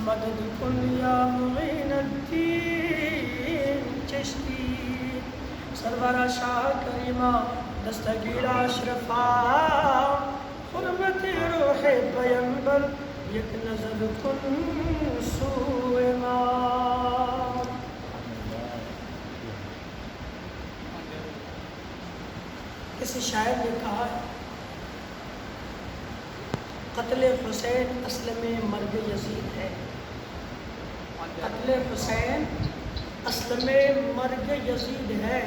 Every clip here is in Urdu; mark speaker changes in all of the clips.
Speaker 1: مدد کن یا معین الدین چشتی سرورہ شاہ کریمہ دستگیر اشرفا حرمت روح پیمبر یک نظر کن سوئے ما. کسی شاعر نے کہا قتل حسین اصل میں مرگ یزید ہے. قتل حسین اصل میں مرگ یزید ہے.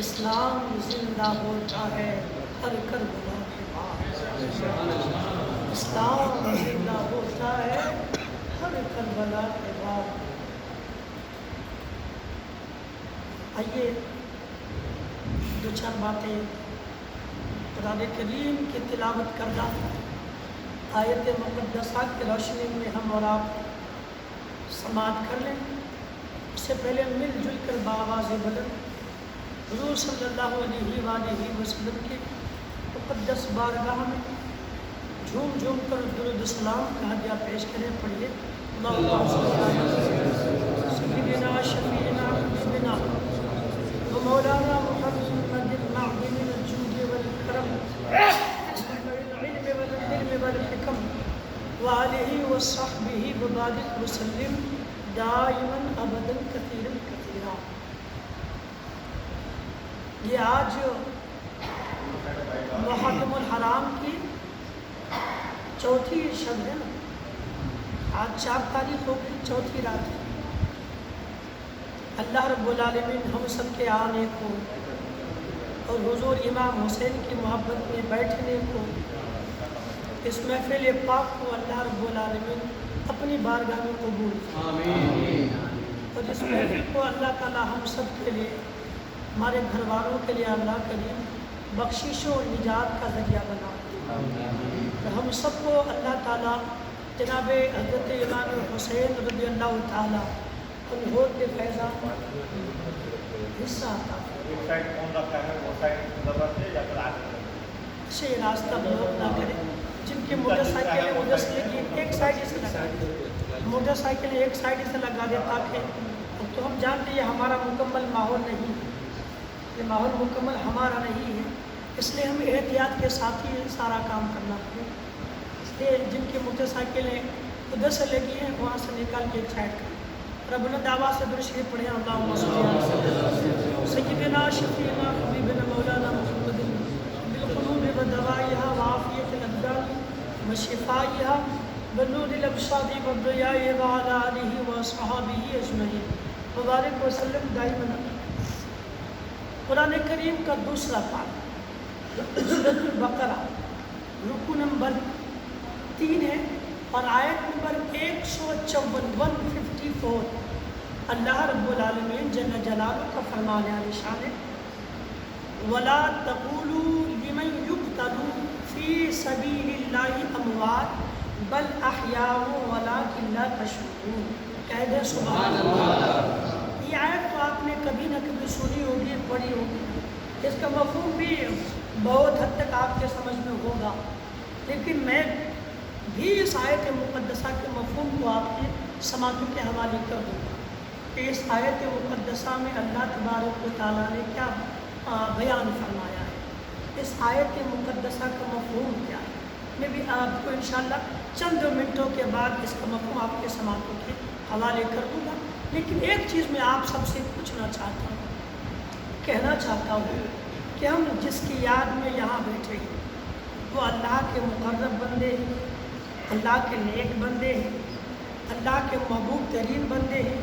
Speaker 1: اسلام زندہ ہوتا ہے ہر کربلا کے بعد. اسلام زندہ ہوتا ہے ہر کربلا کے بعد. آئیے دو چار باتیں قرآن کریم کی تلاوت کردہ آیت مقدسہ کی روشنی میں ہم اور آپ سماعت کر لیں. اس سے پہلے مل جل کر بآواز بلند حضور صلی اللہ علیہ وآلہ وسلم کی مقدس بارگاہ میں جھوم جھوم کر درود السلام کا ہدیہ پیش کریں. پڑھیے اللہم صلی علی سیدنا شفیعنا حبیبنا و مولانا محمد المعدن الجود والکرم والعلم والعلم والحکم وآلہ وصحبہ وبارک وسلم دائما ابدا کثیرا کثیرا. یہ آج محرم الحرام کی چوتھی شب ہے نا. آج 4 تاریخ ہو گئی، چوتھی رات ہے. اللہ رب العالمین ہم سب کے آنے کو اور حضور امام حسین کی محبت میں بیٹھنے کو، اس محفل پاک کو اللہ رب العالمین اپنی بارگاہ میں قبول آمین. اور اس محفل کو اللہ تعالی ہم سب کے لیے، ہمارے گھر والوں کے لیے اللہ کریم بخشش و نجات کا ذریعہ بنا. ہم سب کو اللہ تعالیٰ جناب حضرت امام حسین رضی اللہ تعالیٰ عنہ کے فیضان حصہ آتا. اسے راستہ بلاک نہ کریں. جن کی موٹر سائیکلیں ادھر سے لگی ایک سائڈ سے لگا دیں، موٹر سائیکلیں ایک سائڈ سے لگا دیں تاکہ تو ہم جانتے ہیں یہ ہمارا مکمل ماحول نہیں ہے، یہ ماحول مکمل ہمارا نہیں ہے. اس لیے ہمیں احتیاط کے ساتھ ہی سارا کام کرنا ہے. اس لیے جن کی موٹر سائیکلیں ادھر سے لگی ہیں وہاں سے نکال کے ایک سائڈ کریں. رب الدعوا سے درود شریف پڑھیں. اللہم صلی علی سیدنا شفیعنا حبیبنا مولانا محمد بالقلوب ودوائها وعافیت الابدان وشفائها بنور الابصار وضیاء وعلى آلہ واصحابہ اجمعین وبارک وسلم دائما. قرآن کریم کا دوسرا پارہ سورۃ البقرہ رکو نمبر 3 ہے اور آیت نمبر 154 اللہ رب العالمین جل جلالہ کا فرمان عالی شان ہے وَلَا تَقُولُوا لِمَنْ يُقْتَلُ فِي سَبِيلِ اللَّهِ أَمْوَاتٌ بَلْ أَحْيَاءٌ وَلَٰكِنْ لَا تَشْعُرُونَ. کہہ دیں سبحان اللہ. یہ آیت تو آپ نے کبھی نہ کبھی سنی ہوگی، پڑھی ہوگی. اس کا مفہوم بھی بہت حد تک آپ کے سمجھ میں ہوگا، لیکن میں بھی اس آیت مقدسہ کے مفہوم کو آپ کے سماعتوں کے حوالے کر دوں گا کہ اس آیت مقدسہ میں اللہ تبارک و تعالیٰ نے کیا بیان فرمایا ہے، اس آیت مقدسہ کا مفہوم کیا ہے. میں بھی آپ کو انشاءاللہ چند منٹوں کے بعد اس کا مفہوم آپ کے سماعتوں کے حوالے کر دوں گا. لیکن ایک چیز میں آپ سب سے پوچھنا چاہتا ہوں، کہنا چاہتا ہوں کہ ہم جس کی یاد میں یہاں بیٹھے ہیں وہ اللہ کے مقرب بندے ہیں، اللہ کے نیک بندے ہیں، اللہ کے محبوب ترین بندے ہیں،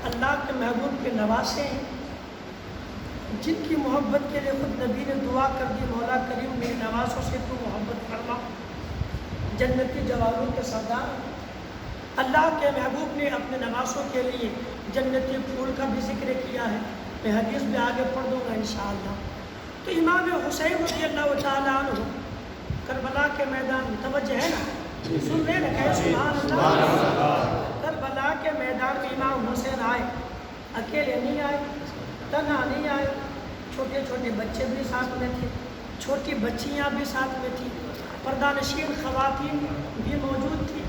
Speaker 1: اللہ کے محبوب کے نواسے ہیں، جن کی محبت کے لیے خود نبی نے دعا کر دی مولا کریم میرے نواسوں سے تو محبت فرما، جنتی جوانوں کے سردار. اللہ کے محبوب نے اپنے نواسوں کے لیے جنتی پھول کا بھی ذکر کیا ہے. میں حدیث بھی آگے پڑھ دوں گا انشاءاللہ. تو امام حسین رضی اللہ تعالیٰ عنہ کربلا کے میدان میں توجہ ہے نا، سن لے نا، کہے سبحان اللہ. کربلا کے میدان میں امام حسین آئے، اکیلے نہیں آئے، تنہا نہیں آئے، چھوٹے چھوٹے بچے بھی ساتھ میں تھے، چھوٹی بچیاں بھی ساتھ میں تھیں، پردہ نشین خواتین بھی موجود تھیں،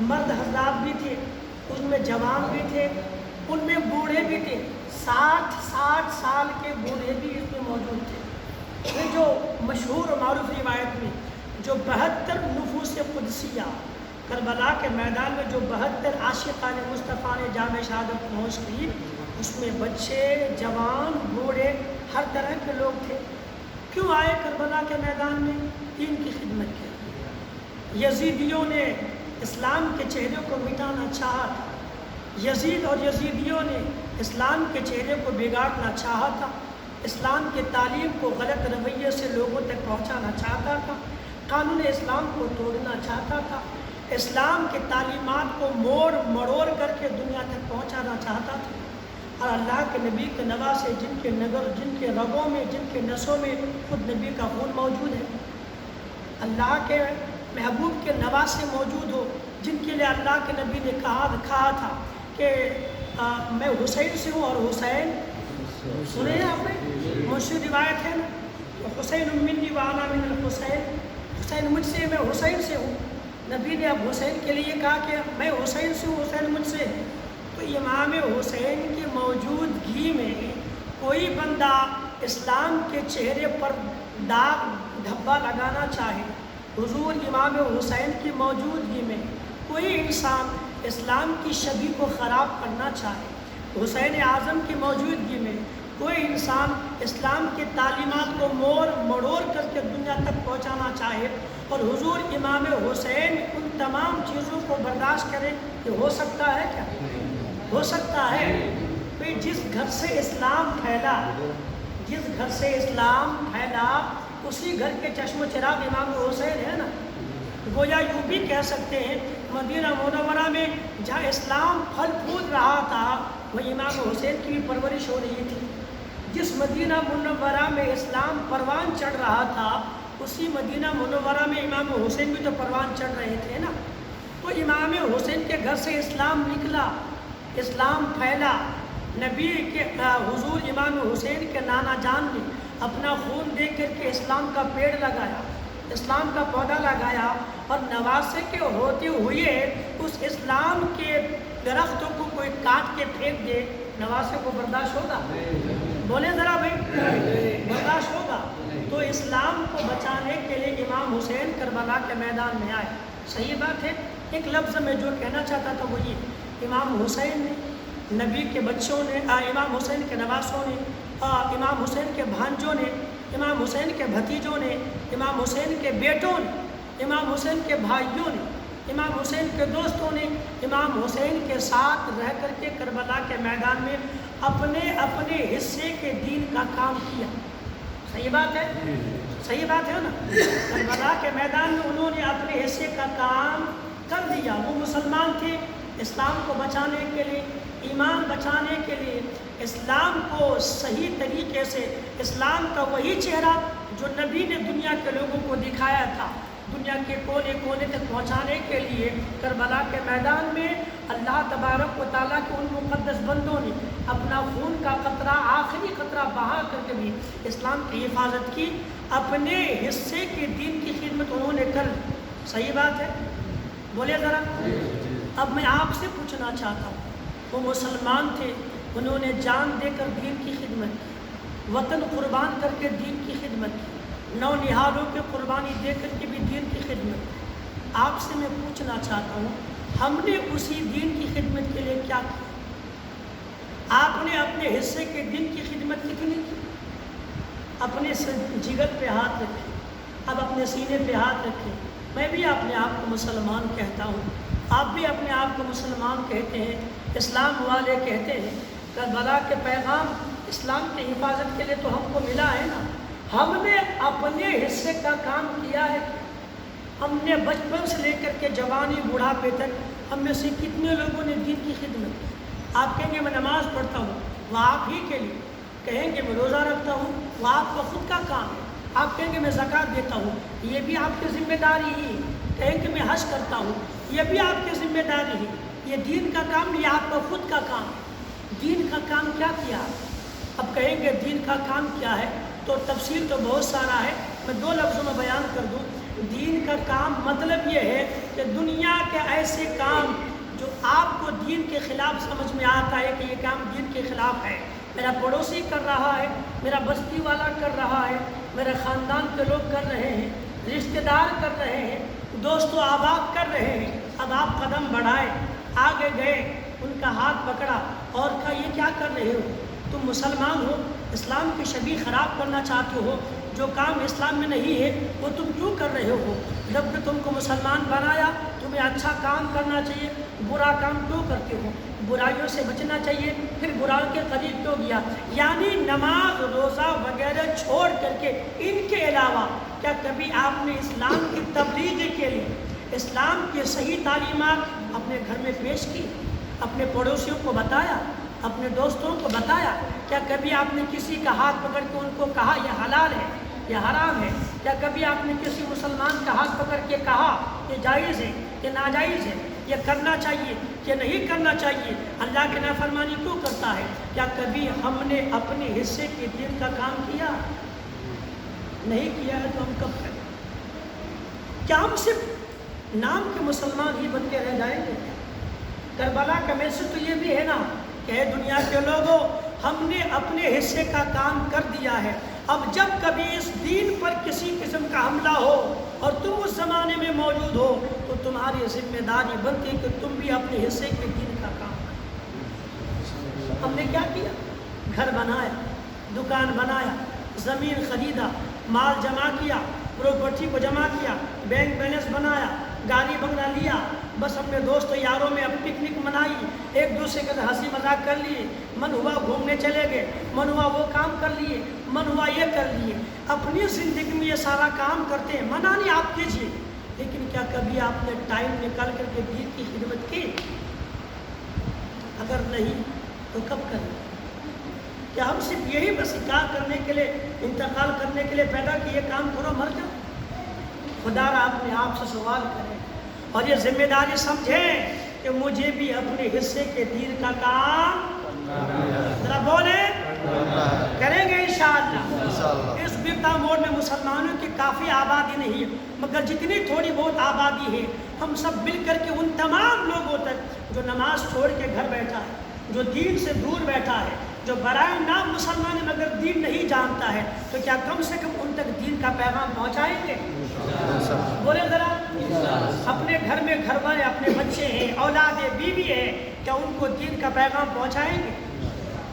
Speaker 1: مرد حضرات بھی تھے، ان میں جوان بھی تھے، ان میں بوڑھے بھی تھے، 60 سال کے بوڑھے بھی اس میں موجود تھے۔ یہ جو مشہور و معروف روایت میں جو 72 نفوس قدسیہ کربلا کے میدان میں جو 72 عاشقان مصطفیٰ نے جام شہادت نوش کی، اس میں بچے، جوان، بوڑھے، ہر طرح کے لوگ تھے۔ کیوں آئے کربلا کے میدان میں؟ دین کی خدمت کے لیے۔ یزیدیوں نے اسلام کے چہرے کو مٹانا چاہا تھا، یزید اور یزیدیوں نے اسلام کے چہرے کو بگاڑنا چاہا تھا، اسلام کے تعلیم کو غلط رویے سے لوگوں تک پہنچانا چاہتا تھا، قانون اسلام کو توڑنا چاہتا تھا، اسلام کے تعلیمات کو موڑ مڑوڑ کر کے دنیا تک پہنچانا چاہتا تھا۔ اور اللہ کے نبی کے نواسے جن کے نگر، جن کے رگوں میں، جن کے نسوں میں خود نبی کا خون موجود ہے، اللہ کے محبوب کے نواسے موجود ہو، جن کے لیے اللہ کے نبی نے کہا تھا کہ میں حسین سے ہوں، اور حسین سنے ہیں آپ نے؟ مشہور روایت ہے نا، حسین منی وانا من الحسین، حسین مجھ سے، میں حسین سے ہوں۔ نبی نے اب حسین کے لیے کہا کہ میں حسین سے ہوں، حسین مجھ سے ہے۔ تو امام حسین کی موجودگی میں کوئی بندہ اسلام کے چہرے پر داغ دھبا لگانا چاہے، حضور امام حسین کی موجودگی میں کوئی انسان اسلام کی شبیہ کو خراب کرنا چاہے، حسین اعظم کی موجودگی میں کوئی انسان اسلام کی تعلیمات کو موڑ مڑوڑ کر کے دنیا تک پہنچانا چاہے، اور حضور امام حسین ان تمام چیزوں کو برداشت کرے، کہ ہو سکتا ہے کیا؟ ہو سکتا ہے۔ بھئی جس گھر سے اسلام پھیلا، جس گھر سے اسلام پھیلا، اسی گھر کے چشم و چراغ امام حسین ہے نا۔ گویا یوں بھی کہہ سکتے ہیں مدینہ منورہ میں جہاں اسلام پھل پھول رہا تھا، وہ امام حسین کی بھی پرورش ہو رہی تھی۔ جس مدینہ منورہ میں اسلام پروان چڑھ رہا تھا، اسی مدینہ منورہ میں امام حسین بھی تو پروان چڑھ رہے تھے نا۔ تو امام حسین کے گھر سے اسلام نکلا، اسلام پھیلا، نبی کے حضور امام حسین کے نانا جان نے اپنا خون دے کر کے اسلام کا پیڑ لگایا، اسلام کا پودا لگایا، اور نواسے کے ہوتے ہوئے اس اسلام کے درختوں کو کوئی کاٹ کے پھینک دے، نواسے کو برداشت ہوگا؟ بولیں ذرا بھائی، برداشت ہوگا؟ تو اسلام کو بچانے کے لیے امام حسین کربلا کے میدان میں آئے۔ صحیح بات ہے۔ ایک لفظ میں جو کہنا چاہتا تھا وہ یہ، امام حسین نے، نبی کے بچوں نے، امام حسین کے نواسوں نے، امام حسین کے بھانجوں نے، امام حسین کے بھتیجوں نے، امام حسین کے بیٹوں نے، امام حسین کے بھائیوں نے، امام حسین کے دوستوں نے امام حسین کے ساتھ رہ کر کے کربلا کے میدان میں اپنے اپنے حصے کے دین کا کام کیا۔ صحیح بات ہے؟ صحیح بات ہے نا؟ کربلا کے میدان میں انہوں نے اپنے حصے کا کام کر دیا۔ وہ مسلمان تھے، اسلام کو بچانے کے لیے، ایمان بچانے کے لیے، اسلام کو صحیح طریقے سے، اسلام کا وہی چہرہ جو نبی نے دنیا کے لوگوں کو دکھایا تھا، دنیا کے کونے کونے تک پہنچانے کے لیے کربلا کے میدان میں اللہ تبارک و تعالیٰ کے ان مقدس بندوں نے اپنا خون کا قطرہ، آخری قطرہ بہا کر کے بھی اسلام کی حفاظت کی، اپنے حصے کے دین کی خدمت انہوں نے کر لی۔ صحیح بات ہے؟ بولے ذرا۔ اب میں آپ سے پوچھنا چاہتا ہوں، وہ مسلمان تھے، انہوں نے جان دے کر دین کی خدمت کی، وطن قربان کر کے دین کی خدمت کی، نو نہالوں کے قربانی دے کر کے بھی دین کی خدمت کی۔ آپ سے میں پوچھنا چاہتا ہوں، ہم نے اسی دین کی خدمت کے لیے کیا کیا؟ آپ نے اپنے حصے کے دین کی خدمت کتنی کی؟ اپنے جگر پہ ہاتھ رکھیں، اب اپنے سینے پہ ہاتھ رکھیں۔ میں بھی اپنے آپ کو مسلمان کہتا ہوں، آپ بھی اپنے آپ کو مسلمان کہتے ہیں، اسلام والے کہتے ہیں۔ کربلا کے پیغام اسلام کی حفاظت کے لیے تو ہم کو ملا ہے نا، ہم نے اپنے حصے کا کام کیا ہے۔ ہم نے بچپن سے لے کر کے جوانی بڑھاپے تک ہم میں سے کتنے لوگوں نے دین کی خدمت کی؟ آپ کہیں گے میں نماز پڑھتا ہوں، وہ آپ ہی کے لیے، کہیں گے میں روزہ رکھتا ہوں، وہ آپ کا خود کا کام ہے، آپ کہیں گے میں زکوٰۃ دیتا ہوں، یہ بھی آپ کی ذمہ داری ہی، کہیں کہ میں حج کرتا ہوں، یہ بھی آپ کی ذمہ داری ہے۔ یہ دین کا کام نہیں، آپ کا خود کا کام ہے۔ دین کا کام کیا کیا؟ اب کہیں گے دین کا کام کیا ہے، تو تفصیل تو بہت سارا ہے، میں 2 لفظوں میں بیان کر دوں۔ دین کا کام مطلب یہ ہے کہ دنیا کے ایسے کام جو آپ کو دین کے خلاف سمجھ میں آتا ہے کہ یہ کام دین کے خلاف ہے، میرا پڑوسی کر رہا ہے، میرا بستی والا کر رہا ہے، میرے خاندان کے لوگ کر رہے ہیں، رشتہ دار کر رہے ہیں، دوست و احباب کر رہے ہیں، اب آپ قدم بڑھائے، آگے گئے، ان کا ہاتھ پکڑا اور کہا یہ کیا کر رہے ہو؟ تم مسلمان ہو، اسلام کی شبیہ خراب کرنا چاہتے ہو، جو کام اسلام میں نہیں ہے وہ تم کیوں کر رہے ہو؟ جب کہ تم کو مسلمان بنایا تمہیں اچھا کام کرنا چاہیے، برا کام کیوں کرتے ہو؟ برائیوں سے بچنا چاہیے، پھر برائیوں کے قریب کیوں گیا؟ یعنی نماز روزہ وغیرہ چھوڑ کر کے ان کے علاوہ کیا کبھی آپ نے اسلام کی تبلیغ کے لیے اسلام کی صحیح تعلیمات اپنے گھر میں پیش کی، اپنے پڑوسیوں کو بتایا، اپنے دوستوں کو بتایا؟ کیا کبھی آپ نے کسی کا ہاتھ پکڑ کے ان کو کہا یہ حلال ہے، یہ حرام ہے؟ کیا کبھی آپ نے کسی مسلمان کا ہاتھ پکڑ کے کہا یہ جائز ہے، یہ ناجائز ہے، یہ کرنا چاہیے، یہ نہیں کرنا چاہیے، اللہ کی نافرمانی کیوں کرتا ہے؟ کیا کبھی ہم نے اپنے حصے کے دین کا کام کیا؟ نہیں کیا ہے تو ہم کب کریں؟ کیا ہم صرف نام کے مسلمان ہی بن کے رہ جائیں گے؟ کربلا کا میسج تو یہ بھی ہے نا کہ اے دنیا کے لوگوں، ہم نے اپنے حصے کا کام کر دیا ہے، اب جب کبھی اس دین پر کسی قسم کا حملہ ہو اور تم اس زمانے میں موجود ہو تو تمہاری ذمہ داری بنتی کہ تم بھی اپنے حصے کے دین کا کام کرو۔ ہم نے کیا کیا؟ گھر بنایا، دکان بنایا، زمین خریدا، مال جمع کیا، پراپرٹی کو جمع کیا، بینک بیلنس بنایا، گاڑی بنگلہ لیا، بس اپنے دوست یاروں میں اب پکنک منائی، ایک دوسرے کے ہنسی مذاق کر لیے، من ہوا گھومنے چلے گئے، من ہوا وہ کام کر لیے، من ہوا یہ کر لیے، اپنی زندگی میں یہ سارا کام کرتے ہیں۔ منع نہیں آپ کیجیے، لیکن کیا کبھی آپ نے ٹائم نکال کر کے دین کی خدمت کی؟ اگر نہیں تو کب کریں؟ کیا ہم صرف یہی بس انکار کرنے کے لیے، انتقال کرنے کے لیے پیدا کہ یہ کام کرو مر جاؤ؟ خدا را اپنے آپ سے سوال کریں اور یہ ذمہ داری سمجھیں کہ مجھے بھی اپنے حصے کے دین کا کام ذرا بولیں کریں گے انشاءاللہ۔ اس گرتا موڑ میں مسلمانوں کی کافی آبادی نہیں ہے، مگر جتنی تھوڑی بہت آبادی ہے ہم سب مل کر کے ان تمام لوگوں تک جو نماز چھوڑ کے گھر بیٹھا ہے، جو دین سے دور بیٹھا ہے، جو برائے نام مسلمان ہے مگر دین نہیں جانتا ہے، تو کیا کم سے کم ان تک دین کا پیغام پہنچائیں گے؟ بولے ذرا، اپنے گھر میں گھر والے، اپنے بچے ہیں، اولاد ہے، بیوی ہے، کیا ان کو دین کا پیغام پہنچائیں گے؟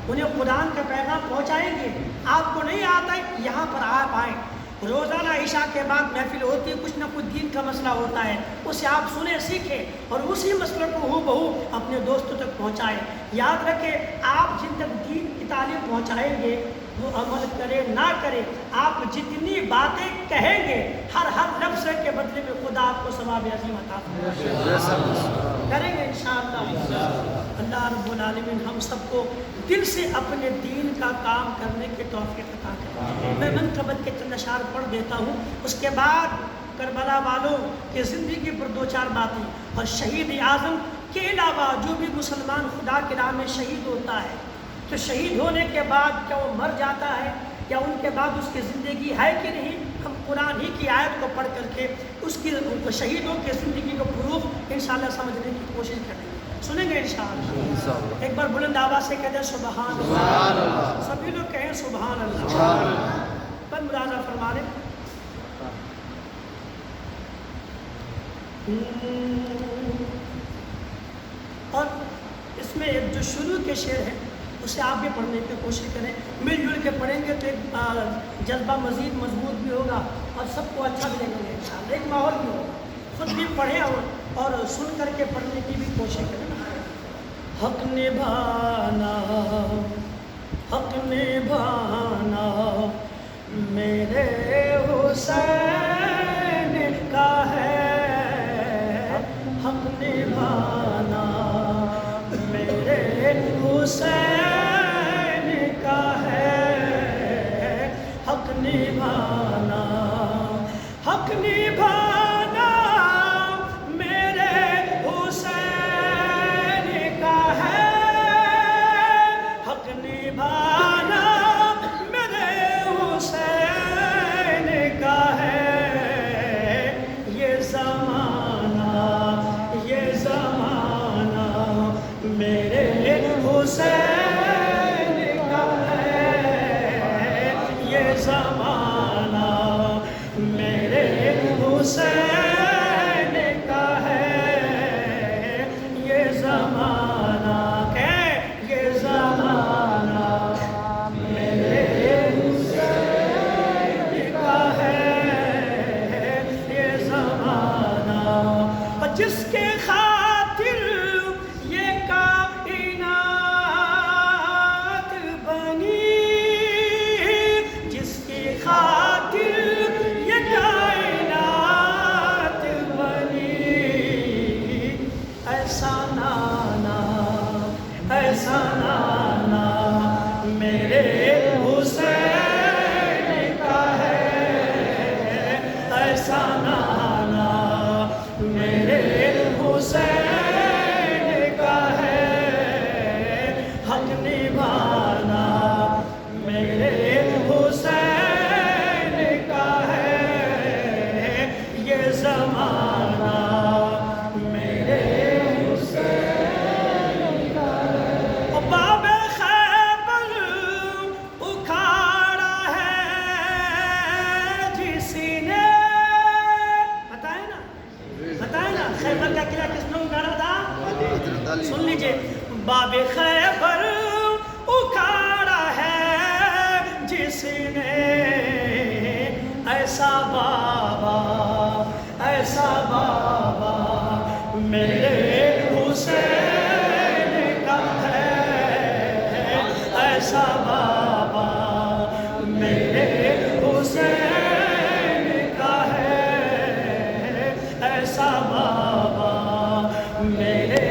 Speaker 1: انہیں قرآن کا پیغام پہنچائیں گے؟ آپ کو نہیں آتا ہے، یہاں پر آپ آئیں، روزانہ عشاء کے بعد محفل ہوتی ہے، کچھ نہ کچھ دین کا مسئلہ ہوتا ہے، اسے آپ سنیں، سیکھیں اور اسی مسئلے کو ہو بہو اپنے دوستوں تک پہنچائیں۔ یاد رکھیں، آپ جن تک دین کی تعلیم پہنچائیں گے وہ عمل کرے نہ کرے، آپ جتنی باتیں کہیں گے ہر لفظ کے بدلے میں خدا آپ کو ثواب عظیم عطا فرمائے۔ کریں گے انشاءاللہ۔ اللہ رب العالمین ہم سب کو دل سے اپنے دین کا کام کرنے کے توفیق عطا کرے۔ میں منقبت کے چند اشعار پڑھ دیتا ہوں، اس کے بعد کربلا والوں کی زندگی پر دو چار باتیں، اور شہید اعظم کے علاوہ جو بھی مسلمان خدا کی راہ میں شہید ہوتا ہے تو شہید ہونے کے بعد کیا وہ مر جاتا ہے یا ان کے بعد اس کی زندگی ہے کہ نہیں؟ ہم قرآن ہی کی آیت کو پڑھ کر کے اس کی شہیدوں کی زندگی کو پروف انشاءاللہ سمجھنے کی کوشش کریں گے، سنیں گے انشاءاللہ۔ ایک بار بلند آواز سے کہتے ہیں سبحان اللہ، سبھی لوگ کہیں سبحان اللہ۔ پر ملاحظہ فرما لیں، اور اس میں جو شروع کے شعر ہے اسے آپ بھی پڑھنے کی کوشش کریں، مل جل کے پڑھیں گے تو ایک جذبہ مزید مضبوط بھی ہوگا اور سب کو اچھا بھی لگے گا انشاءاللہ، ایک ماحول بھی ہوگا۔ خود بھی پڑھیں اور سن کر کے پڑھنے کی بھی کوشش کریں۔ حق نبھانا، حق نبھانا میرے حسین کا ہے، حق نبھانا میرے حسین کا ہے، حق نبھانا، حق نبھانا میرے حسین کا ہے، حق نبھانا میرے حسین کا ہے، حسین کا ہے یہ زمانہ، کہ یہ زمانہ میرے حسین کا ہے یہ زمانہ، اور جس کے خاطر یہ کائنات بنی، جس کی خاطر یہ کائنات بنی، ایسا نانا ایسا نانا میرے حسین کا ہے، ایسا نانا میرے حسین کا ہے، حق نبھانا میرے حسین کا ہے یہ زمانہ میرے حسین کا ہے۔ باب خیبر اکھاڑا ہے جس نے، بتائے نا خیبر کا قلعہ کس نے اکھاڑا تھا؟ سن لیجئے، باب خیبر اکھاڑا ہے جس نے، ایسا بابا میرے حسین کا ہے، ایسا بابا میرے حسین کا ہے، ایسا بابا میرے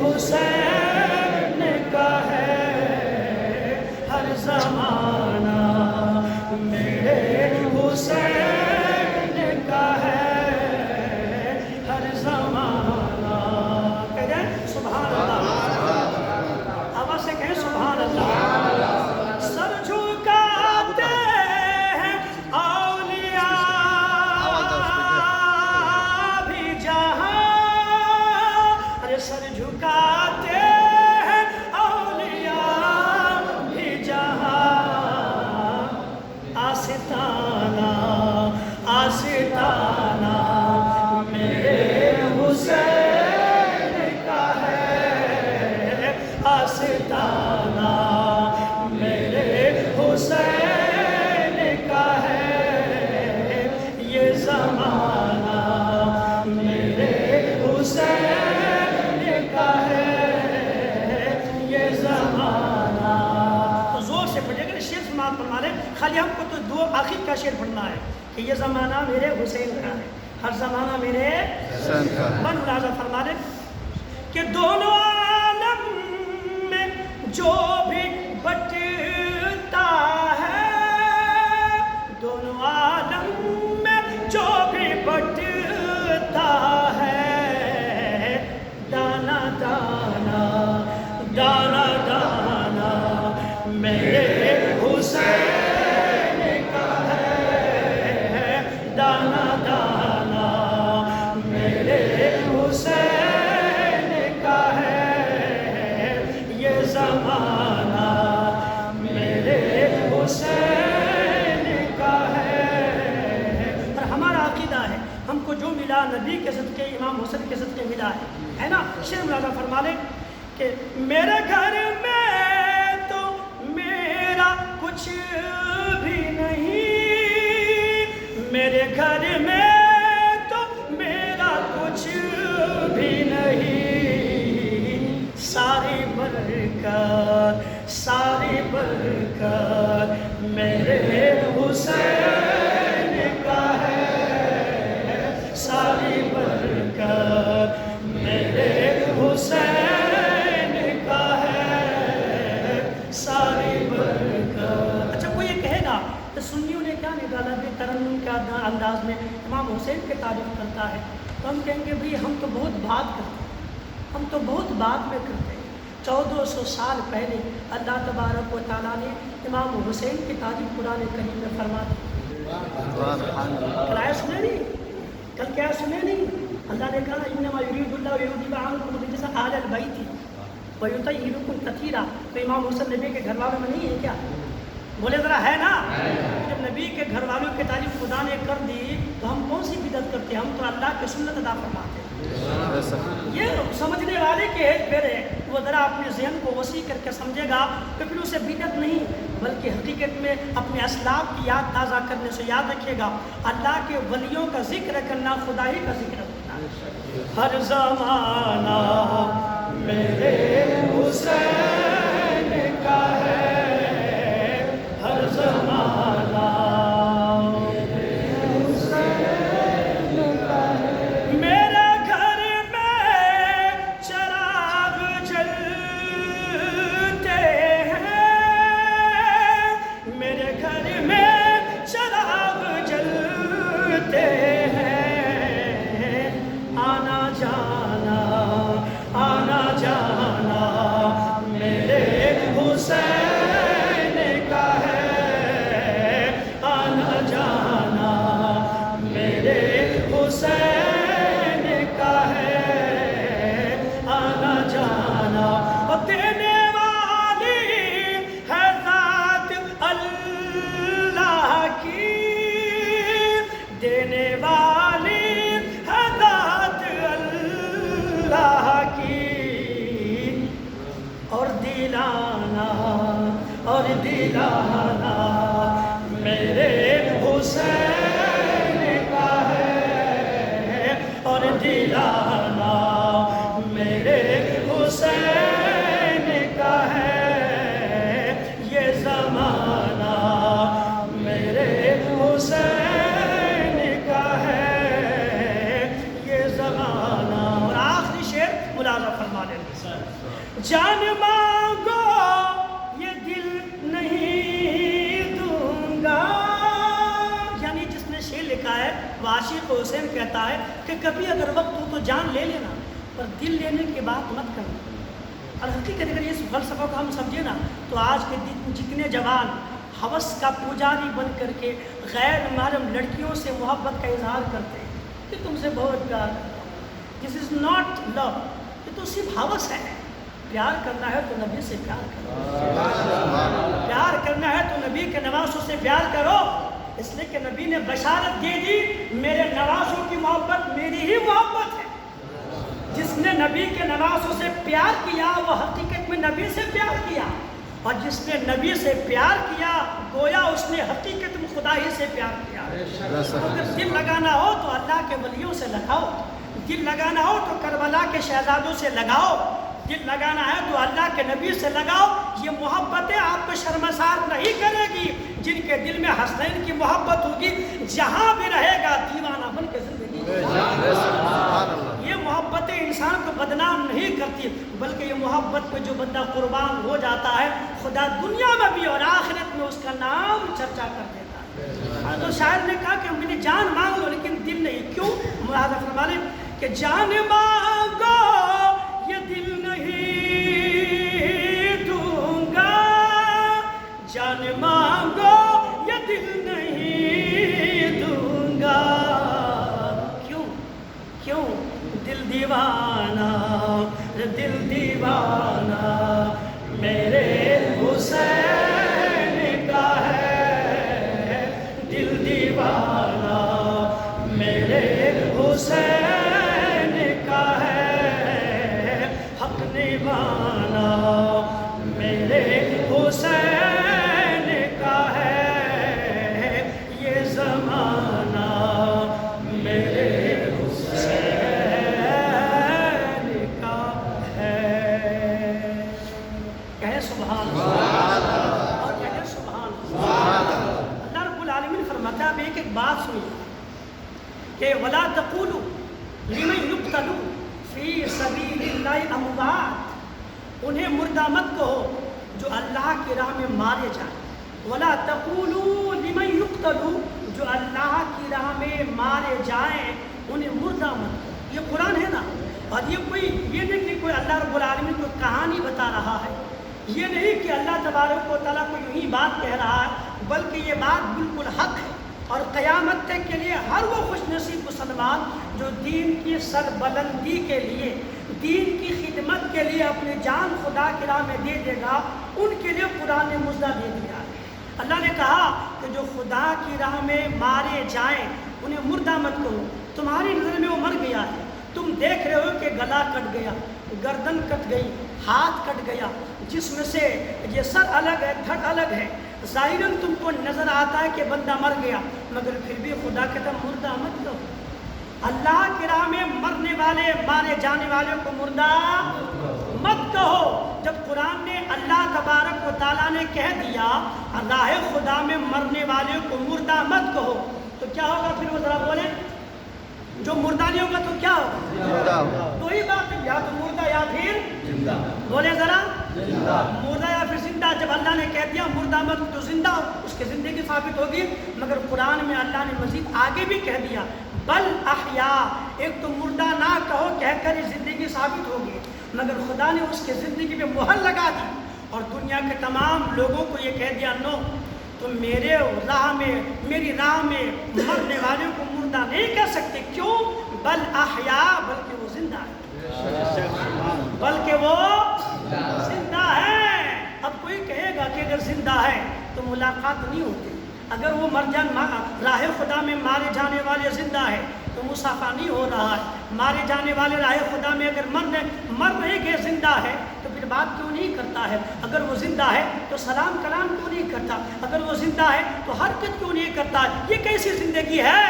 Speaker 1: حسین کا ہے، ہر زمانہ میرے حسین کا ہے، ہر زمانہ، کہہ جائیں سبحان اللہ، آواز سے کہیں سبحان اللہ۔ سر جھکاتے ہیں اولیاء بھی جہاں، ارے سر جھکاتے ہیں اولیاء بھی جہاں، آستانہ میرے حسین کا ہے، آستانہ میرے حسین کا ہے یہ زمانہ میرے حسین کا ہے یہ زمانہ۔ تو زور سے پڑھیے، اگر شعر سماعت فرما لیں، خالی ہم کو تو دو آخر کا شعر پڑھنا ہے کہ یہ زمانہ میرے حسین کا ہے، ہر زمانہ میرے حسین کا ہے۔ من ملاحظہ فرما لیں کہ دونوں عالم میں جو بھی بٹتا ہے، دونوں عالم میں جو بھی بٹتا ہے، دانا دانا میرے حسین کا ہے، دانا دانا میرے حسین کا ہے یہ زمانہ میرے حسین کا ہے۔ اور ہمارا عقیدہ ہے، ہم کو جو ملا نبی کے صدقے، امام حسین کے صدقے ملا ہے نا۔ شعر ملاحظہ فرما لیں کہ میرے گھر میں تو میرا کچھ بھی نہیں، میرے گھر میں تو میرا کچھ بھی نہیں، ساری برکت میرے حسین کا ہے، ساری برکت میرے حسین کا ہے، ساری برکت۔ اچھا کوئی یہ کہے گا کہ سنیوں نے کیا نکالا بھی ترنم کے انداز میں امام حسین کی تعریف کرتا ہے، تو ہم کہیں گے بھئی ہم تو بہت بات کرتے ہیں، ہم تو بہت بات میں کرتے ہیں۔ 1400 سال پہلے اللہ تبارک و تعالیٰ نے امام حسین کی تعریف قرآن کریم میں فرما دی۔ کل آیا سنے نہیں؟ کل کیا سنے نہیں؟ اللہ نے کہا انما یرید اللہ یذہب عنکم الرجس اہل البیت ویطہرکم تطہیرا۔ تو امام حسین نبی کے گھر والوں میں نہیں ہے کیا؟ بولے ذرا ہے نا؟ جب نبی کے گھر والوں کی تعریف خدا نے کر دی تو تو ہم کون سی بدعت کرتے ہیں؟ ہم تو اللہ کی سنت ادا فرماتے ہیں۔ یہ سمجھنے والے کے پھر وہ ذرا اپنے ذہن کو وسیع کر کے سمجھے گا کہ پھر اسے بدعت نہیں بلکہ حقیقت میں اپنے اسلاف کی یاد تازہ کرنے سے یاد رکھے گا اللہ کے ولیوں کا ذکر کرنا خدا ہی کا ذکر کرنا۔ ہر زمانہ میرے حسین کا ہے، ہر زمانہ دلانا میرے حسین کا ہے، اور دلانا میرے حسین کا ہے، یہ زمانہ میرے حسین کا ہے، یہ زمانہ۔ اور آخری شعر ملاحظہ فرما لیں، جان مانگو یہ دل نہیں دوں گا، یعنی جس نے شعر لکھا ہے وہ عاشق حسین کہتا ہے کہ کبھی اگر وقت ہو تو جان لے لینا پر دل لینے کی بات مت کرنا۔ اور حقیقت اگر اس فلسفہ کو ہم سمجھے نا تو آج کے جتنے جوان ہوس کا پجاری بن کر کے غیر محرم لڑکیوں سے محبت کا اظہار کرتے ہیں کہ تم سے بہت پیار کرتا ہوں، دس از ناٹ لو، یہ تو صرف ہوس ہے۔ پیار کرنا ہے تو نبی سے پیار کرو، پیار کرنا ہے تو نبی کے نواسوں سے پیار کرو، اس لیے کہ نبی نے بشارت دے دی میرے نواسوں کی محبت میری ہی محبت ہے۔ جس نے نبی کے نواسوں سے پیار کیا وہ حقیقت میں نبی سے پیار کیا، اور جس نے نبی سے پیار کیا گویا اس نے حقیقت میں خدا ہی سے پیار کیا۔ اگر دل لگانا ہو تو اللہ کے ولیوں سے لگاؤ، دل لگانا ہو تو کربلا کے شہزادوں سے لگاؤ، دل لگانا ہے تو اللہ کے نبی سے لگاؤ۔ یہ محبتیں آپ کو شرمسار نہیں کرے گی، جن کے دل میں حسنین کی محبت ہوگی جہاں بھی رہے گا دیوانہ بن کے زندگی۔ یہ محبتیں انسان کو بدنام نہیں کرتی بلکہ یہ محبت پہ جو بندہ قربان ہو جاتا ہے خدا دنیا میں بھی اور آخرت میں اس کا نام چرچا کر دیتا ہے۔ تو شاعر نے کہا کہ میری جان مانگ لو لیکن دل نہیں، کیوں؟ ملاحظہ فرما لیں کہ جان مانگو یہ دل نہیں دوں گا، جان مانگو یہ دل نہیں دوں گا، کیوں؟ کیوں؟ دل دیوانہ، دل دیوانہ میرے حسین کا ہے، دل دیوانہ میرے حسین کا ہے، حق دیوانہ میرے حسین کا ہے، یہ زمانہ میرے سبحان اللہ، اور کہتے ہیں سبحان اللہ۔ اللہ رب العالمین فرماتا ہے اب ایک بات سنیے کہ وَلَا تَقُولُوا لِمَنْ يُقْتَلُوا فِي سَبِيلِ اللَّهِ أَمْوَاتٌ، انہیں مردہ مت کہو جو اللہ کی راہ میں مارے جائیں۔ وَلَا تَقُولُوا لِمَنْ يُقْتَلُوا، جو اللہ کی راہ میں مارے جائیں انہیں مردہ مت کہو۔ یہ قرآن ہے نا، اور یہ نہیں کہ کوئی اللہ رب العالمین کو کہانی بتا رہا ہے، یہ نہیں کہ اللہ تبارک و تعالیٰ کو یہی بات کہہ رہا ہے بلکہ یہ بات بالکل حق ہے، اور قیامت تک کے لیے ہر وہ خوش نصیب مسلمان جو دین کی سربلندی کے لیے، دین کی خدمت کے لیے اپنی جان خدا کی راہ میں دے دے گا ان کے لیے قرآن نے مژدہ دے دیا ہے۔ اللہ نے کہا کہ جو خدا کی راہ میں مارے جائیں انہیں مردہ مت کہو، تمہاری نظر میں وہ مر گیا ہے، تم دیکھ رہے ہو کہ گلا کٹ گیا، گردن کٹ گئی، ہاتھ کٹ گیا، جسم سے یہ سر الگ ہے، دھڑ الگ ہے، ظاہراً تم کو نظر آتا ہے کہ بندہ مر گیا، مگر پھر بھی خدا کہتا مردہ مت کہو۔ اللہ کی راہ میں مرنے والے، مارے جانے والوں کو مردہ مت کہو۔ جب قرآن نے اللہ تبارک و تعالیٰ نے کہہ دیا راہ خدا میں مرنے والوں کو مردہ مت کہو، تو کیا ہوگا پھر؟ وہ ذرا بولیں، جو مردہ نہیں ہوگا تو کیا ہوگا؟ تو ہی بات ہے، یا تو مردہ یا پھر زندہ، بولے ذرا مردہ یا پھر زندہ۔ جب اللہ نے کہہ دیا مردہ مت تو زندہ، اس کی زندگی ثابت ہوگی۔ مگر قرآن میں اللہ نے مزید آگے بھی کہہ دیا بل احیاء، ایک تو مردہ نہ کہو کہہ کر یہ زندگی ثابت ہوگی، مگر خدا نے اس کی زندگی پہ مہر لگا دی اور دنیا کے تمام لوگوں کو یہ کہہ دیا نو، تم میری راہ میں مرنے والوں کو مردہ نہیں کہہ سکتے۔ کیوں؟ بل احیاء، بلکہ وہ زندہ ہے، بلکہ وہ زندہ ہے۔ اب کوئی کہے گا کہ اگر زندہ ہے تو ملاقات نہیں ہوتی، اگر وہ راہ خدا میں مارے جانے والے زندہ ہے تو مصافحہ نہیں ہو رہا ہے، مارے جانے والے راہ خدا میں اگر مر رہے کہ زندہ ہے تو پھر بات کیوں نہیں کرتا ہے؟ اگر وہ زندہ ہے تو سلام کلام کیوں نہیں کرتا؟ اگر وہ زندہ ہے تو حرکت کیوں نہیں کرتا؟ یہ کیسی زندگی ہے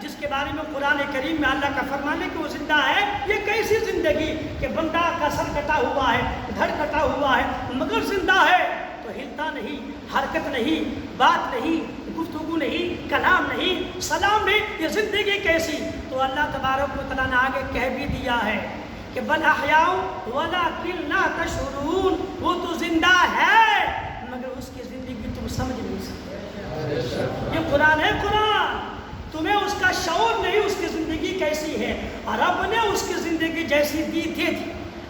Speaker 1: جس کے بارے میں قرآن کریم میں اللہ کا فرمان ہے کہ وہ زندہ ہے؟ یہ کیسی زندگی کہ بندہ کا سر کٹا ہوا ہے، دھڑ کٹا ہوا ہے، مگر زندہ ہے تو ہلتا نہیں، حرکت نہیں، بات نہیں، گفتگو نہیں، کلام نہیں، سلام نہیں، یہ زندگی کیسی؟ تو اللہ تبارک و تعالیٰ نے آگے کہہ بھی دیا ہے کہ بل احیاء ولکن لا تشعرون، وہ تو زندہ ہے مگر اس کی زندگی تم سمجھ نہیں سکتے۔ یہ قرآن ہے، قرآن تمہیں اس کا شعور نہیں، اس کی زندگی کیسی ہے، اور رب نے اس کی زندگی جیسی دی تھی۔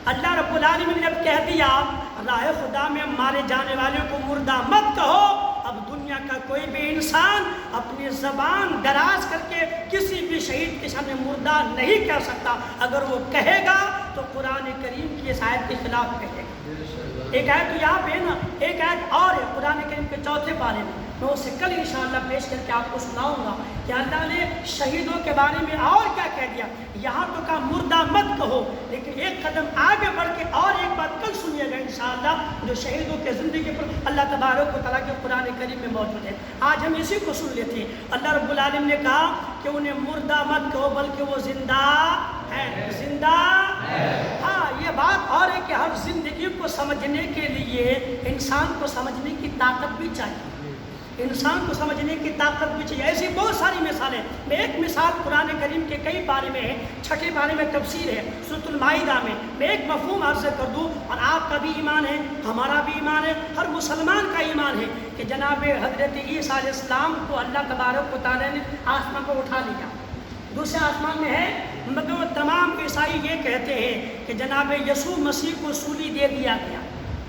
Speaker 1: اللہ رب العالمین نے جب کہہ دیا راہ خدا میں مارے جانے والوں کو مردہ مت کہو، اب دنیا کا کوئی بھی انسان اپنی زبان دراز کر کے کسی بھی شہید کے سامنے مردہ نہیں کہہ سکتا۔ اگر وہ کہے گا تو قرآن کریم کی اس آیت کے خلاف کہے گا۔ ایک آیت تو یہاں پہ نا، ایک آیت اور ہے قرآن کریم کے 4 پارے میں، میں اسے کل انشاءاللہ پیش کر کے آپ کو سناؤں گا کہ اللہ نے شہیدوں کے بارے میں اور کیا کہہ دیا۔ یہاں تو کہا مردہ مت کہو، لیکن ایک قدم آگے بڑھ کے اور ایک بات کل سنیے گا انشاءاللہ جو شہیدوں کے زندگی پر اللہ تبارک و تعالیٰ کے قرآن کریم میں موجود ہے۔ آج ہم اسی کو سن لیتے ہیں۔ اللہ رب العالمین نے کہا کہ انہیں مردہ مت کہو بلکہ وہ زندہ ہے، زندہ ہے۔ ہاں یہ بات اور ہے کہ ہر زندگی کو سمجھنے کے لیے انسان کو سمجھنے کی طاقت بھی چاہیے، انسان کو سمجھنے کی طاقت بھی چاہیے۔ ایسی بہت ساری مثالیں، میں ایک مثال قرآن کریم کے کئی پارے میں ہے، 6 پارے میں تفسیر ہے سورۃ المائدہ میں ایک مفہوم عرض کر دوں، اور آپ کا بھی ایمان ہے، ہمارا بھی ایمان ہے، ہر مسلمان کا ایمان ہے کہ جناب حضرت عیسیٰ علیہ السلام کو اللہ تبارک و تعالیٰ نے آسمان کو اٹھا لیا، دوسرے آسمان میں ہے، مگر وہ تمام عیسائی یہ کہتے ہیں کہ جناب یسوع مسیح کو سولی دے دیا گیا۔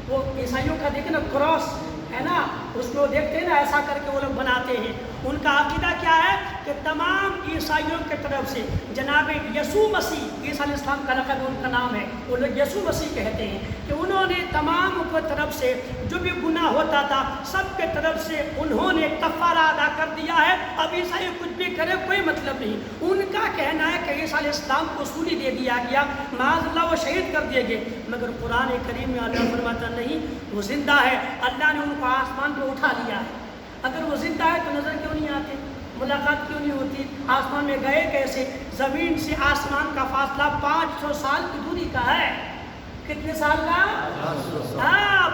Speaker 1: وہ عیسائیوں کا دیکھیں نا کراس ہے نا، اس کو دیکھتے ہیں نا، ایسا کر کے وہ لوگ بناتے ہیں۔ ان کا عقیدہ کیا ہے کہ تمام عیسائیوں کے طرف سے جناب یسوع مسیح، عیسیٰ علیہ السلام کا لقب ان کا نام ہے، وہ لوگ یسوع مسیح کہتے ہیں کہ انہوں نے تمام کی طرف سے جو بھی گناہ ہوتا تھا سب کے طرف سے انہوں نے کفارہ ادا کر دیا ہے، اب عیسائی کچھ بھی کرے کوئی مطلب نہیں۔ ان کا کہنا ہے کہ عیسیٰ علیہ السلام کو سولی دے دیا گیا، معاذ اللہ وہ شہید کر دیے گئے، مگر قرآن کریم میں اللہ فرماتا نہیں، وہ زندہ ہے، اللہ نے ان کو آسمان پہ اٹھا لیا ہے۔ اگر وہ زندہ ہے تو نظر کیوں نہیں آتے، ملاقات کیوں نہیں ہوتی؟ آسمان میں گئے کیسے؟ زمین سے آسمان کا فاصلہ 500 سال کی دوری کا ہے۔ کتنے سال کا؟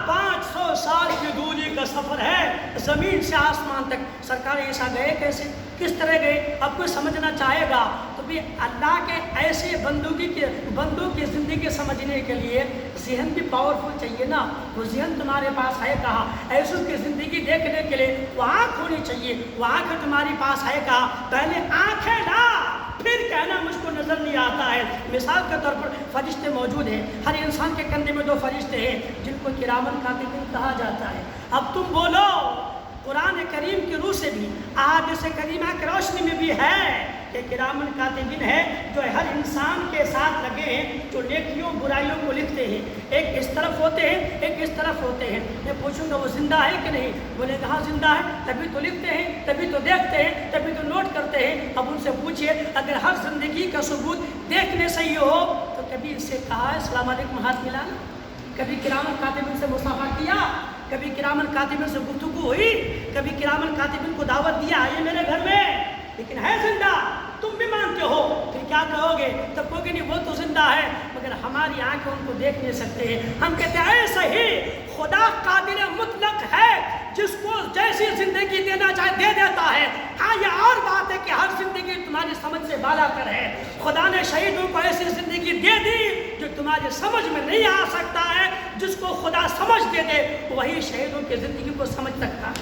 Speaker 1: 500 سال کی دوری کا سفر ہے زمین سے آسمان تک۔ سرکار عیسیٰ گئے کیسے، کس طرح گئے؟ اب کوئی سمجھنا چاہے گا تو بھی اللہ کے ایسے بندوں کی زندگی سمجھنے کے لیے ذہن بھی پاورفل چاہیے نا۔ وہ ذہن تمہارے پاس ہے کہاں؟ ایسوں کی زندگی دیکھنے کے لیے وہ آنکھ ہونی چاہیے، وہ آنکھ تمہارے پاس ہے کہاں؟ پہلے آنکھیں لا، پھر کہنا مجھ کو نظر نہیں آتا ہے۔ مثال کے طور پر فرشتے موجود ہیں، ہر انسان کے کندھے میں 2 فرشتے ہیں جن کو کرامن کاتبین کہا جاتا ہے۔ اب تم بولو قرآن کریم کی روح سے بھی، احادیث کریمہ کی روشنی میں بھی ہے کہ کرامن کاتبین ہے جو ہر انسان کے ساتھ لگے ہیں، جو نیکیوں برائیوں کو لکھتے ہیں، ایک اس طرف ہوتے ہیں ایک اس طرف ہوتے ہیں۔ میں پوچھوں گا وہ زندہ ہے کہ نہیں؟ بولے کہاں زندہ ہے، تبھی تو لکھتے ہیں، تبھی تو دیکھتے ہیں، تبھی تو نوٹ کرتے ہیں۔ اب ان سے پوچھئے اگر ہر زندگی کا ثبوت دیکھنے سے ہی ہو تو کبھی اس سے کہا ہے السلام علیکم ہاتھ ملانا؟ کبھی کرامن کاتبین سے مصافحہ کیا؟ کبھی کرامن کاتبین سے گفتگو ہوئی؟ کبھی کرامن کاتبین کو دعوت دیا آئیے میرے گھر میں؟ لیکن ہے زندہ، تم بھی مانتے ہو، پھر کیا کہو گے؟ تب کہو گے نہیں وہ تو زندہ ہے مگر ہماری آنکھیں ان کو دیکھ نہیں سکتے ہیں۔ ہم کہتے ہیں ایسا ہی خدا قادر مطلق ہے جس کو جیسی زندگی دینا چاہے دے دیتا ہے۔ ہاں یہ اور بات ہے کہ ہر زندگی تمہاری سمجھ سے بالا کر ہے۔ خدا نے شہیدوں کو ایسی زندگی دے دی جو تمہاری سمجھ میں نہیں آ سکتا ہے۔ جس کو خدا سمجھ دے دے وہی شہیدوں کی زندگی کو سمجھ سکتا ہے۔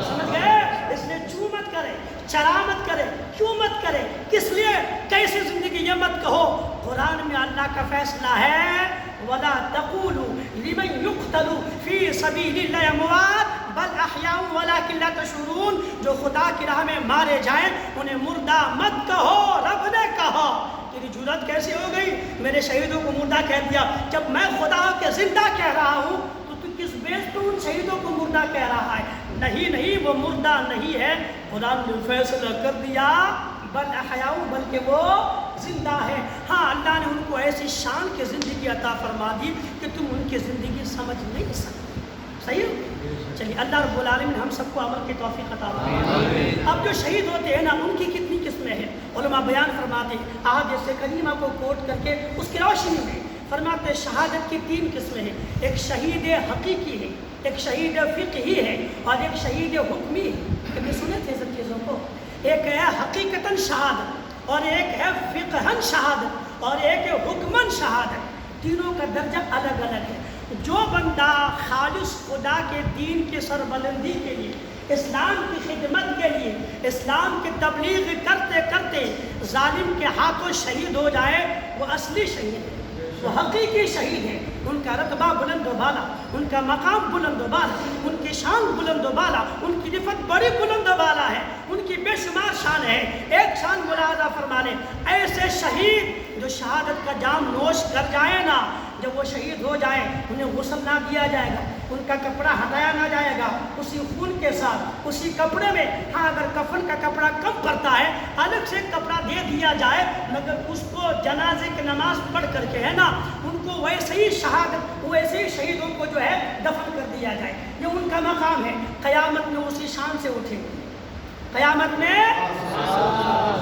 Speaker 1: سمجھ گئے؟ اس لیے چوں مت کرے، چرا مت کرے، کیوں مت کرے، کس لیے، کیسی زندگی، یہ مت کہو۔ قرآن میں اللہ کا فیصلہ ہے وَلَا تَقُولُوا لِمَنْ يُقْتَلُ فِي سَبِيلِ اللَّهِ أَمْوَاتٌ بَلْ أَحْيَاءٌ وَلَكِنْ لَا تَشْعُرُونَ۔ جو خدا کی راہ میں مارے جائیں انہیں مردہ مت کہو، رب نے کہا۔ تیری جرات کیسے ہو گئی میرے شہیدوں کو مردہ کہہ دیا؟ جب میں خدا کے زندہ کہہ رہا ہوں تو کس بیس پر ان شہیدوں کو مردہ کہہ رہا ہے؟ نہیں وہ مردہ نہیں ہے، خدا نے فیصلہ کر دیا بل احیاء، بلکہ وہ زندہ ہے۔ ہاں اللہ نے ان کو ایسی شان کی زندگی عطا فرما دی کہ تم ان کی زندگی سمجھ نہیں سکتے۔ صحیح ہے؟ چلیے اللہ رب العالمین ہم سب کو عمل کی توفیق عطا فرمائے۔ اب جو شہید ہوتے ہیں نا ان کی کتنی قسمیں ہیں، علماء بیان فرماتے ہیں احادیث کریمہ کو کوٹ کر کے اس کی روشنی میں فرماتے ہیں شہادت کی 3 قسمیں ہیں۔ ایک شہید حقیقی ہے، ایک شہید فقہی ہے اور ایک شہید حکمی ہے۔ کبھی سنے تھے سب چیزوں کو؟ ایک ہے حقیقتاً شہادت اور ایک ہے فقہاً شہادت اور ایک ہے حکماً شہادت۔ تینوں کا درجہ الگ الگ ہے۔ جو بندہ خالص خدا کے دین کی سربلندی کے لیے، اسلام کی خدمت کے لیے، اسلام کی تبلیغ کرتے کرتے ظالم کے ہاتھوں شہید ہو جائے وہ اصلی شہید ہے، وہ حقیقی شہید ہے۔ ان کا رتبہ بلند و بالا، ان کا مقام بلند و بالا، ان کی شان بلند و بالا، ان کی رفت بڑی بلند و بالا ہے، ان کی بے شمار شان ہے۔ ایک شان ملاحظہ فرما لیں، ایسے شہید جو شہادت کا جام نوش کر جائیں نا، جب وہ شہید ہو جائیں انہیں غسل نہ دیا جائے گا، ان کا کپڑا ہٹایا نہ جائے گا، اسی خون کے ساتھ اسی کپڑے میں، ہاں اگر کفن کا کپڑا کم پڑتا ہے الگ سے کپڑا دے دیا جائے، مگر اس کو جنازے کی نماز پڑھ کر کے ہے نا ان کو ویسے ہی شہادت، ویسے ہی شہیدوں کو جو ہے دفن کر دیا جائے۔ یہ ان کا مقام ہے، قیامت میں اسی شان سے اٹھیں گے قیامت میں۔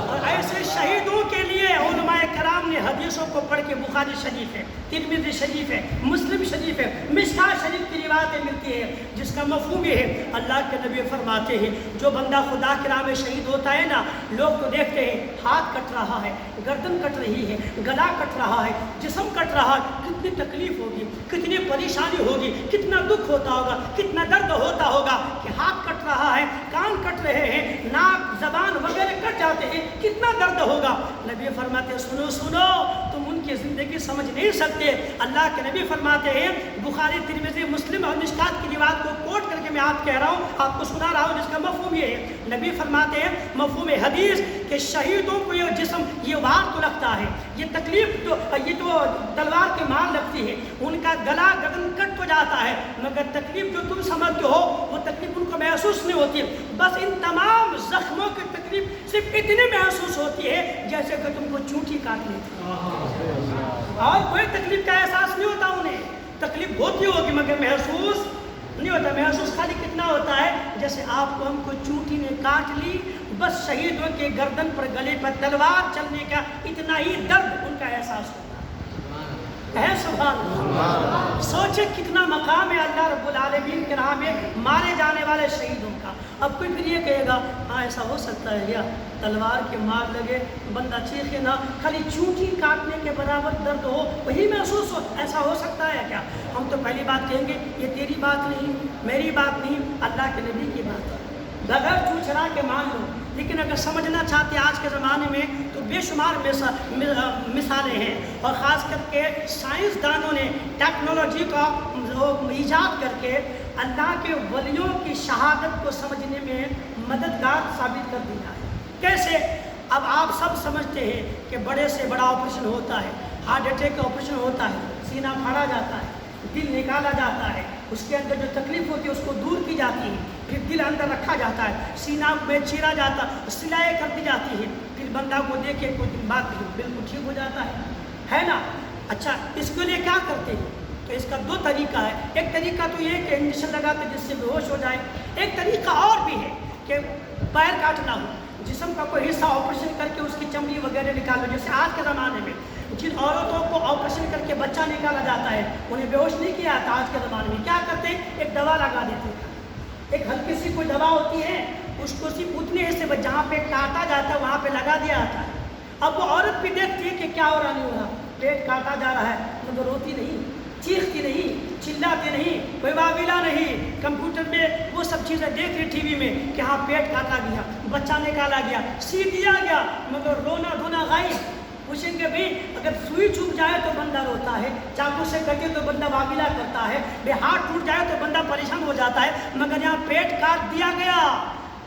Speaker 1: اور ایسے شہیدوں کے لیے علماء کرام نے حدیثوں کو پڑھ کے بخاری شریف ہے، ترمذی شریف ہے، مسلم شریف ہے، مشکاہ شریف کی روایتیں ملتی ہے جس کا مفہوم یہ ہے اللہ کے نبی فرماتے ہیں جو بندہ خدا کی راہ میں شہید ہوتا ہے نا، لوگ تو دیکھتے ہیں ہاتھ کٹ رہا ہے، گردن کٹ رہی ہے، گلا کٹ رہا ہے، جسم کٹ رہا ہے، کتنی تکلیف ہوگی، کتنی پریشانی ہوگی، کتنا دکھ ہوتا ہوگا، کتنا درد ہوتا ہوگا کہ ہاتھ کٹ رہا ہے، کان کٹ رہے ہیں، ناک زبان وغیرہ کٹ جاتے ہیں، کتنا درد ہوگا۔ نبی فرماتے ہیں سنو سنو تم ان کی زندگی سمجھ نہیں سکتے۔ اللہ کے نبی فرماتے ہیں بخاری ترمذی مسلم اور مشکات کی روایت کو کوٹ کر کے میں آپ کہہ رہا ہوں، آپ کو سنا رہا ہوں، جس کا مفہوم یہ ہے، نبی فرماتے ہیں مفہوم حدیث کہ شہیدوں کو یہ جسم یہ وار تو لگتا ہے، یہ تکلیف تو یہ تو تلوار کی مار لگتی ہے، ان کا گلا گردن کٹ تو جاتا ہے مگر تکلیف جو تم سمجھتے ہو وہ تکلیف ان کو محسوس نہیں ہوتی، بس ان تمام زخموں کی تکلیف صرف اتنی محسوس ہوتی ہے جیسے کہ تم کو چونٹی کاٹ لی اور کوئی تکلیف کا احساس نہیں ہوتا انہیں۔ تکلیف ہوتی ہوگی مگر محسوس نہیں ہوتا۔ محسوس خالی کتنا ہوتا ہے جیسے آپ کو ہم کو چونٹی نے کاٹ لی، بس شہیدوں کے گردن پر گلے پر تلوار چلنے کا اتنا ہی درد ان کا احساس ہوتا ہے۔ سبحان اللہ، سوچے کتنا مقام ہے اللہ رب العالمین کے راہ میں مارے جانے والے شہیدوں کا۔ اب کوئی پھر یہ کہے گا ہاں ایسا ہو سکتا ہے کیا تلوار کے مار لگے بندہ چیخے نہ، خالی چونٹی کاٹنے کے برابر درد ہو وہی محسوس ہو، ایسا ہو سکتا ہے کیا؟ ہم تو پہلی بات کہیں گے یہ تیری بات نہیں، میری بات نہیں، اللہ کے نبی کی بات ہے، بغیر چوچرا کے مان لو۔ لیکن اگر سمجھنا چاہتے آج کے زمانے میں تو بے شمار مثالیں ہیں، اور خاص کر کے سائنسدانوں نے ٹیکنالوجی کا ایجاد کر کے اللہ کے ولیوں کی شہادت کو سمجھنے میں مددگار ثابت کر دیا ہے۔ کیسے؟ اب آپ سب سمجھتے ہیں کہ بڑے سے بڑا آپریشن ہوتا ہے، ہارٹ اٹیک کا آپریشن ہوتا ہے، سینہ پھاڑا جاتا ہے، دل نکالا جاتا ہے، اس کے اندر جو تکلیف ہوتی ہے اس کو دور کی جاتی ہے، پھر دل اندر رکھا جاتا ہے، سینہ میں چیرا جاتا ہے، سلائی کر دی جاتی ہے، پھر بندہ کو دیکھ کے کچھ بات بالکل ٹھیک ہو جاتا ہے نا۔ اچھا، اس کے لیے کیا کرتے ہیں؟ تو اس کا دو طریقہ ہے۔ ایک طریقہ تو یہ ہے کہ انجیکشن لگاتے جس سے بے ہوش ہو جائے۔ ایک طریقہ اور بھی ہے کہ پیر کاٹنا ہو، جسم کا کوئی حصہ آپریشن کر کے اس کی چمڑی وغیرہ نکالو، جیسے آج کے زمانے میں جن عورتوں کو آپریشن کر کے بچہ نکالا جاتا ہے انہیں بے ہوش نہیں کیا جاتا۔ آج کے زمانے میں کیا کرتے ہیں؟ ایک دوا لگا دیتے ہیں، ایک ہلکی سی کوئی دوا ہوتی ہے، اس کو صرف اتنے حصے پر جہاں پہ کاٹا جاتا ہے وہاں پہ لگا دیا جاتا ہے۔ اب وہ عورت بھی دیکھتی ہے کہ کیا ہو رہا نہیں ہو رہا، پیٹ کاٹا جا رہا ہے، مگر روتی نہیں، چیختی نہیں، چلاتے نہیں، کوئی واویلا نہیں، کمپیوٹر میں وہ سب چیزیں دیکھ رہی ٹی وی میں کہ ہاں پیٹ کاٹا گیا، بچہ نکالا گیا، سی دیا گیا، مگر رونا دھونا غائب۔ پوچھیں گے بھی اگر سوئی چوب جائے تو بندہ روتا ہے، چاقو سے کٹے تو بندہ واویلا کرتا ہے، بے ہاتھ ٹوٹ جائے تو بندہ پریشان ہو جاتا ہے، مگر یہاں پیٹ کاٹ دیا گیا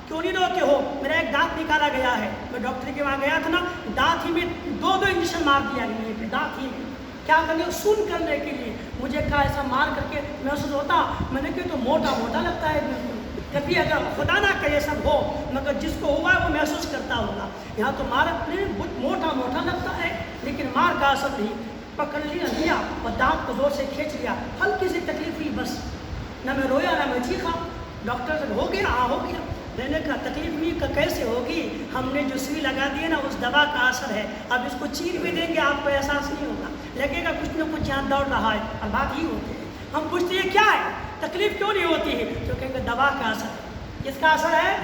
Speaker 1: کیوں نہیں روتے ہو؟ میرا ایک دانت نکالا گیا ہے، میں ڈاکٹر کے وہاں گیا تھا نا، دانت ہی میں دو انجیکشن مار دیا گیا پہ دانت ہی میں، کیا کرنے؟ سن کرنے کے لیے۔ مجھے کہا ایسا مار کر کے محسوس ہوتا؟ میں نے کہا تو موٹا موٹا لگتا ہے بالکل، کبھی اگر خدا نہ کرے سب ہو، مگر جس کو ہوا ہے وہ محسوس کرتا ہوگا۔ یہاں تو مار اپنے موٹا موٹا لگتا ہے لیکن مار کا اثر نہیں، پکڑ لیا اور دانت کو زور سے کھینچ لیا، ہلکی سی تکلیف ہوئی بس، نہ میں رویا نہ میں چیخا۔ ڈاکٹر سے ہو گیا؟ ہاں ہو گیا۔ میں نے کہا تکلیف نہیں کیسے ہوگی؟ ہم نے جو سوئی لگا دی ہے نا اس دوا کا اثر ہے، اب اس کو چیر بھی دیں گے آپ کو احساس نہیں ہوگا، لگے گا کچھ نہ کچھ یہاں دوڑ رہا ہے، اور بات ہی ہوتی ہے۔ ہم پوچھتے ہیں کیا ہے تکلیف کیوں نہیں ہوتی ہے؟ تو کہیں گے دوا کا اثر ہے۔ کس کا اثر ہے؟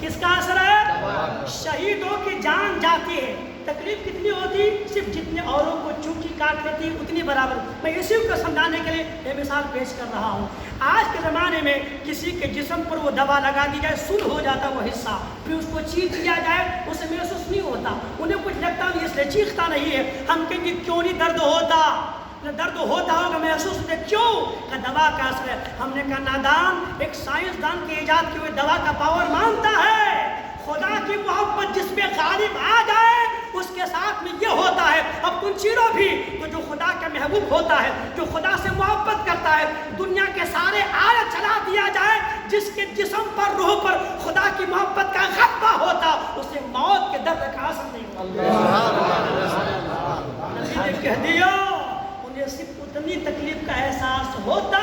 Speaker 1: کس کا اثر ہے؟ شہیدوں کی جان جاتی ہے، تکلیف کتنی ہوتی؟ صرف جتنے اوروں کو چوٹی کاٹ لیتی اتنی برابر۔ میں اسی کو سمجھانے کے لیے یہ مثال پیش کر رہا ہوں۔ آج کے زمانے میں کسی کے جسم پر وہ دوا لگا دی جائے، سن ہو جاتا وہ حصہ، پھر اس کو چیر دیا جائے، اسے محسوس نہیں ہوتا، انہیں کچھ لگتا نہیں، اس لیے چیختا نہیں ہے۔ ہم کہیں گے کیوں نہیں درد ہوتا؟ درد ہوتا ہوگا، محسوس ہوتا ہے، کیوں؟ کہ دوا کا اثر ہے۔ ہم نے کہا نادان، ایک سائنسدان کی ایجاد کی ہوئی دوا کا پاور مانتا ہے، خدا کی محبت جس میں غالب آ جائے اس کے ساتھ میں یہ ہوتا ہے۔ اب تم چیرو بھی تو جو خدا کا محبوب ہوتا ہے، جو خدا سے محبت کرتا ہے، دنیا کے سارے آیت چلا دیا جائے، جس کے جسم پر روح پر خدا کی محبت کا غلبہ ہوتا، اسے موت کے درد کا اثر نہیں ہوتا۔ نبی نے کہہ دیا انہیں صرف اتنی تکلیف کا احساس ہوتا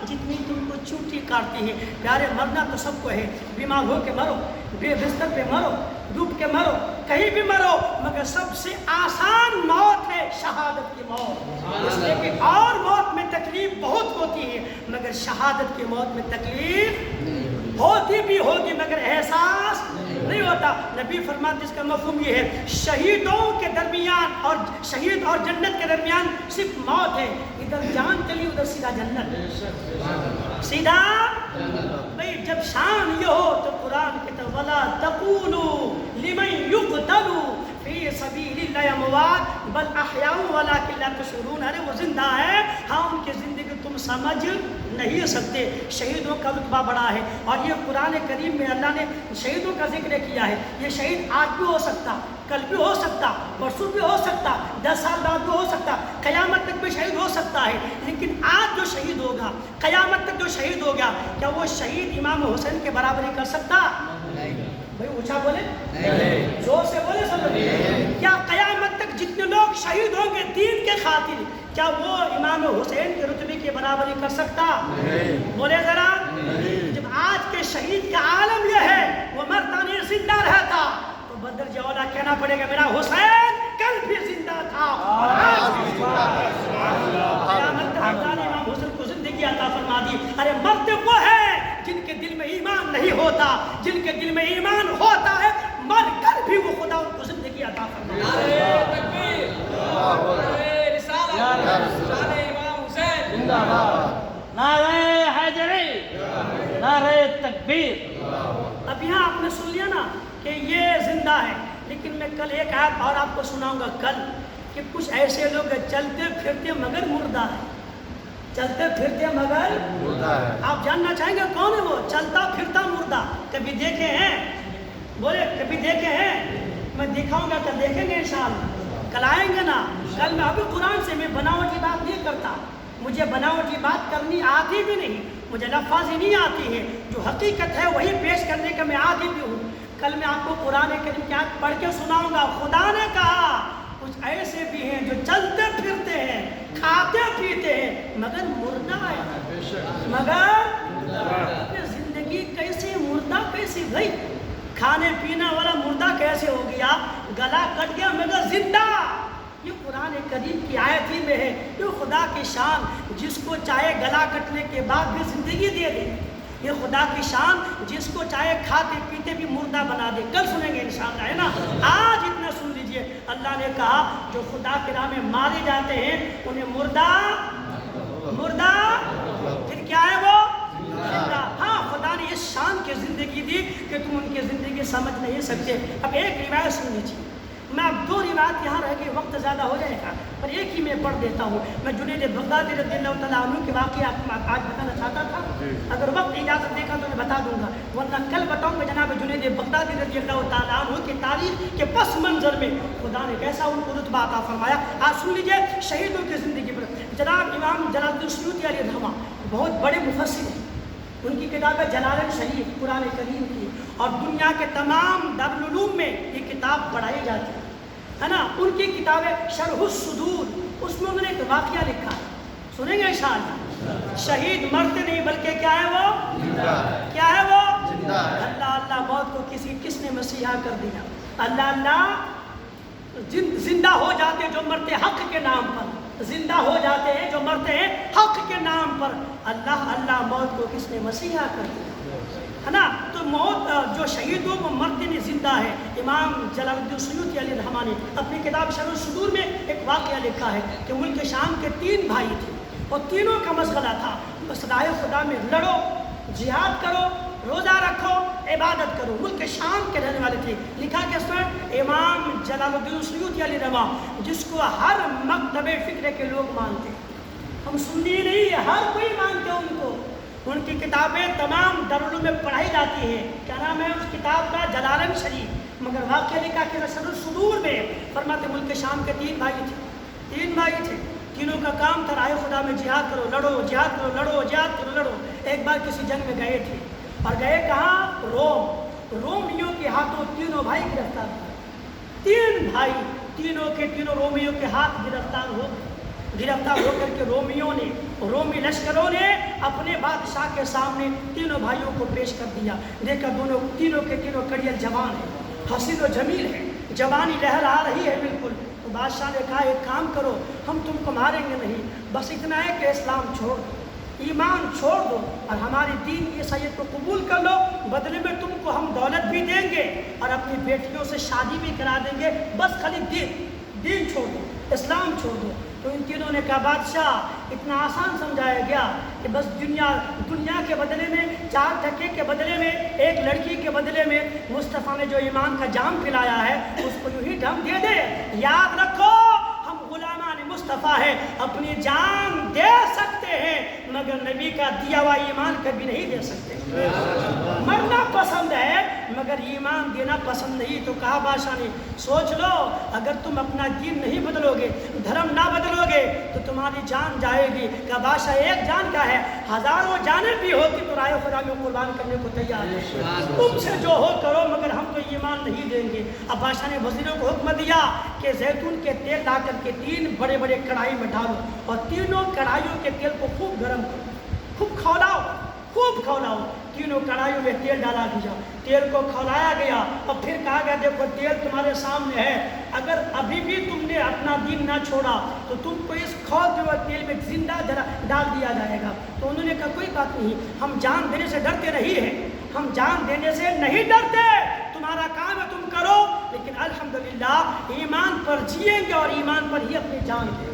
Speaker 1: جتنی تم کو چوٹی کاٹتی ہے۔ پیارے، مرنا تو سب کو ہے، بیمار ہو کے مرو، بے بستر پہ مرو، ڈوب کے مرو، کہیں بھی مرو، مگر سب سے آسان موت ہے شہادت کی موت۔ اس لیے کہ اور موت میں تکلیف بہت ہوتی ہے، مگر شہادت کی موت میں تکلیف ہوتی بھی ہوگی مگر احساس نہیں ہوتا۔ نبی فرماتے اس کا مفہوم یہ ہے، شہیدوں کے درمیان اور شہید اور جنت کے درمیان صرف موت ہے، ادھر جان چلی ادھر سیدھا جنت، سیدھا بھئی جب شان یہ ہو تو قرآن کہتا وَلَا تَقُولُوا لِمَنْ يُقْتَلُوا فِي سَبِيلِ اللَّهِ أَمْوَاتٌ بَلْ أَحْيَاءٌ وَلَٰكِن لَا تَشْعُرُونَ۔ ارے وہ زندہ ہے، ہاں ان کی زندگی تم سمجھ نہیں سکتے۔ شہیدوں کا رتبہ بڑا ہے، اور یہ قرآن کریم میں اللہ نے شہیدوں کا ذکر کیا ہے۔ یہ شہید آج بھی ہو سکتا، کل بھی ہو سکتا، پرسوں بھی ہو سکتا، 10 سال بعد بھی ہو سکتا، قیامت تک بھی شہید ہو سکتا ہے۔ لیکن آج جو شہید ہوگا، قیامت تک جو شہید ہو گیا، کیا وہ شہید امام حسین کے برابری کر سکتا؟ بھائی اونچا بولے، زور سے بولے سب لوگ۔ کیا قیامت تک جتنے لوگ شہید ہوں گے دین کے خاطر، کیا وہ امام حسین کے رتبے کی برابری کر سکتا؟ بولے ذرا۔ جب آج کے شہید کا عالم یہ ہے وہ مرتا نہیں زندہ رہتا، تو بدر جولا کہنا پڑے گا میرا حسین کل بھی زندہ تھا اور آج بھی زندہ ہے۔ قیامت تک اللہ نے امام حسین کو زندگی عطا فرما دی۔ ارے مرتے وہ ہیں جن کے دل میں ایمان نہیں ہوتا، جن کے دل میں ایمان ہوتا ہے مر کر بھی وہ خدا ان کو زندگی عطا فرما دی۔ نعرہ تکبیر، نعرہ رسالت، شان امام حسین زندہ باد، نعرہ حیدری، نعرہ تکبیر۔ اب یہاں آپ نے سن لیا نا کہ یہ زندہ ہے، لیکن میں کل ایک آیت اور آپ کو سناؤں گا کل، کہ کچھ ایسے لوگ چلتے پھرتے مگر مردہ ہے۔ چلتے پھرتے مگر
Speaker 2: مردہ ہے۔
Speaker 1: آپ جاننا چاہیں گے کون ہے وہ چلتا پھرتا مردہ؟ کبھی دیکھے ہیں؟ بولے کبھی دیکھے ہیں؟ میں دکھاؤں گا، کل دیکھیں گے انشاءاللہ، کل آئیں گے نا۔ کل میں ابھی قرآن سے میں بناوٹی بات نہیں کرتا، مجھے بناوٹی بات کرنی آتی بھی نہیں، مجھے لفاظی نہیں آتی ہے، جو حقیقت ہے وہی پیش کرنے کا میں عادی بھی ہوں۔ کل میں آپ کو قرآن کریم کی آیت پڑھ کے سناؤں گا۔ خدا نے کہا کچھ ایسے بھی ہیں جو چلتے پھرتے ہیں، کھاتے پیتے ہیں، مگر مردہ ہے، مگر زندگی کیسی مردہ کیسی بھائی؟ کھانے پینے والا مردہ کیسے ہو گیا؟ گلا کٹ گیا مگر زندہ۔ یہ قرآن کریم کی آیت ہی میں ہے، یہ خدا کی شان، جس کو چاہے گلا کٹنے کے بعد بھی زندگی دے دے۔ یہ خدا کی شان، جس کو چاہے کھاتے پیتے بھی مردہ بنا دے۔ کل سنیں گے انشاءاللہ، ہے نا؟ آج اتنا سن لیجئے، اللہ نے کہا جو خدا کے راہ میں مارے جاتے ہیں انہیں مردہ پھر کیا ہے وہ؟ زندہ۔ ہاں، خدا نے اس شان کی زندگی دی کہ تم ان کی زندگی سمجھ نہیں سکتے۔ اب ایک روایت سن لیجیے، میں اب دو روایت یہاں رہ کے وقت زیادہ ہو جائے گا، پر ایک ہی میں پڑھ دیتا ہوں۔ میں جنید بغدادی رضی اللہ تعالیٰ عنہ کے واقعہ آپ کو آج بتانا چاہتا تھا، اگر وقت اجازت دے گا تو میں بتا دوں گا، ورنہ کل بتاؤں گا جناب جنید بغدادی رضی اللہ تعالیٰ عنہ کی تاریخ کے پس منظر میں خدا نے کیسا ان کو رتبہ عطا فرمایا۔ آج سن لیجیے شہیدوں کی زندگی پر۔ جناب امام جلال الدین سیوطی علیہ الرحمہ بہت بڑے مفسر ہیں، ان کی کتاب ہے جلالین شریف قرآن کریم کی، اور دنیا کے تمام دارالعلوم میں یہ کتاب پڑھائی جاتی ہے نا۔ ان کی کتاب ہے شرح الصدور، اس میں انہوں نے ایک واقعہ لکھا ہے، سنیں گے انشاءاللہ۔ شہید مرتے نہیں بلکہ کیا ہے وہ؟ کیا ہے وہ؟ اللہ اللہ موت کو کس نے مسیحا کر دیا؟ اللہ اللہ زندہ ہو جاتے جو مرتے حق کے نام پر، زندہ ہو جاتے ہیں جو مرتے ہیں حق کے نام پر۔ اللہ اللہ موت کو کس نے مسیحا کر دیا؟ ہے نا؟ تو موت جو شہیدوں کو مرتے نہیں زندہ ہے۔ امام جلال الدین سیوطی علیہ الرحمہ نے اپنی کتاب شرح الصدور میں ایک واقعہ لکھا ہے کہ ملک شام کے 3 بھائی تھے، اور تینوں کا مسئلہ تھا بس راہ خدا میں لڑو، جہاد کرو، روزہ رکھو، عبادت کرو۔ ملک شام کے رہنے والے تھے۔ لکھا کہ اس میں امام جلال الدین سیوطی علیہ الرحمہ، جس کو ہر مکتب فکر کے لوگ مانتے، ہم سنی نہیں، ہر کوئی مانتے ان کو، ان کی کتابیں تمام دارالعلوم میں پڑھائی جاتی ہیں۔ کیا نام ہے اس کتاب کا؟ جلالین شریف۔ مگر واقعہ لکھا کہ شرح الصدور میں فرماتے ملک شام کے 3 بھائی تھے، تینوں کا کام تھا راہ خدا میں جہاد کرو، لڑو، جہاد کرو، لڑو، جہاد کرو، لڑو۔ ایک بار کسی جنگ میں گئے تھے، اور گئے کہاں؟ رومیوں کے ہاتھوں تینوں بھائی گرفتار ہوئے۔ 3 بھائی، تینوں کے تینوں رومیوں کے ہاتھ گرفتار ہو کر کے رومی لشکروں نے اپنے بادشاہ کے سامنے تینوں بھائیوں کو پیش کر دیا۔ دیکھا تینوں کے تینوں کڑیل جوان ہیں، حسین و جمیل ہیں، جوانی لہرا رہی ہے بالکل۔ تو بادشاہ نے کہا ایک کام کرو، ہم تم کو ماریں گے نہیں، بس اتنا ہے کہ اسلام چھوڑ دو، ایمان چھوڑ دو، اور ہماری دین عیسائیت کو قبول کر لو، بدلے میں تم کو ہم دولت بھی دیں گے اور اپنی بیٹیوں سے شادی بھی کرا دیں گے، بس خالی دین چھوڑ دو، اسلام چھوڑ دو۔ تو ان تینوں نے کہا بادشاہ اتنا آسان سمجھایا گیا کہ بس دنیا کے بدلے میں، 4 ٹکے کے بدلے میں، ایک لڑکی کے بدلے میں مصطفیٰ نے جو ایمان کا جام پلایا ہے اس کو یوں ہی ہم دے دے۔ یاد رکھو ہم غلامان مصطفیٰ ہیں، اپنی جان دے سکتے ہیں مگر نبی کا دیا ہوا ایمان کبھی نہیں دے سکتے۔ مرنا پسند ہے مگر ایمان دینا پسند نہیں۔ تو کہا بادشاہ نے سوچ لو، اگر تم اپنا دین نہیں بدلو گے، دھرم نہ بدلو گے تو تمہاری جان جائے گی۔ کہا بادشاہ ایک جان کا ہے، 1000 جانیں بھی ہوتی تو راہ خدا میں قربان کرنے کو تیار ہے، تم سے جو ہو کرو مگر ہم تو ایمان نہیں دیں گے۔ اب بادشاہ نے وزیروں کو حکم دیا کہ زیتون کے تیل لا کر کے 3 بڑے بڑے کڑھائی میں ڈالو، اور تینوں کڑھائیوں کے تیل کو خوب گرم کرو، خوب کھولاؤ۔ تینوں کڑھائیوں میں تیل ڈالا دیا، تیل کو کھولایا گیا، اور پھر کہا گیا دیکھو تیل تمہارے سامنے ہے، اگر ابھی بھی تم نے اپنا دین نہ چھوڑا تو تم کو اس کھولتے ہوئے تیل میں زندہ ڈال دیا جائے گا۔ تو انہوں نے کہا کوئی بات نہیں، ہم جان دینے سے ڈرتے نہیں ہیں، ہم جان دینے سے نہیں ڈرتے، تمہارا کام ہے تم کرو، لیکن الحمدللہ ایمان پر جئیں گے اور ایمان پر ہی اپنی جان دیں گے۔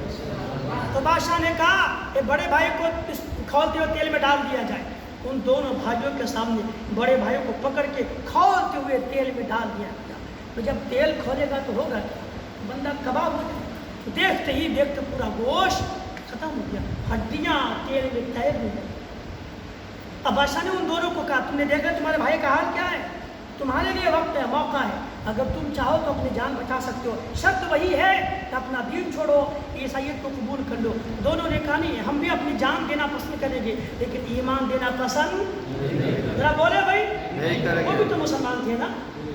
Speaker 1: تو بادشاہ نے کہا کہ بڑے بھائی کو اس کھولتے ہوئے تیل میں ڈال دیا جائے۔ ان دونوں بھائیوں کے سامنے بڑے بھائیوں کو پکڑ کے کھولتے ہوئے تیل میں ڈال دیا گیا۔ تو جب تیل کھولے گا تو ہوگا کیا؟ بندہ کباب ہو جائے، دیکھتے ہی دیکھتے پورا گوشت ختم ہو گیا، ہڈیاں تیل میں تیر ہو گئی۔ اب بادشاہ نے ان دونوں کو کہا تم نے دیکھا تمہارے بھائی کا حال کیا ہے، تمہارے لیے وقت ہے، موقع ہے، اگر تم چاہو تو اپنی جان بچا سکتے ہو، شرط وہی ہے کہ اپنا دین چھوڑو، عیسائیت کو قبول کر لو۔ دونوں نے کہا نہیں ہم بھی اپنی جان دینا پسند کریں گے لیکن ایمان دینا پسند، ذرا بولے بھائی نہیں کریں گے۔ وہ بھی تو مسلمان تھے نا،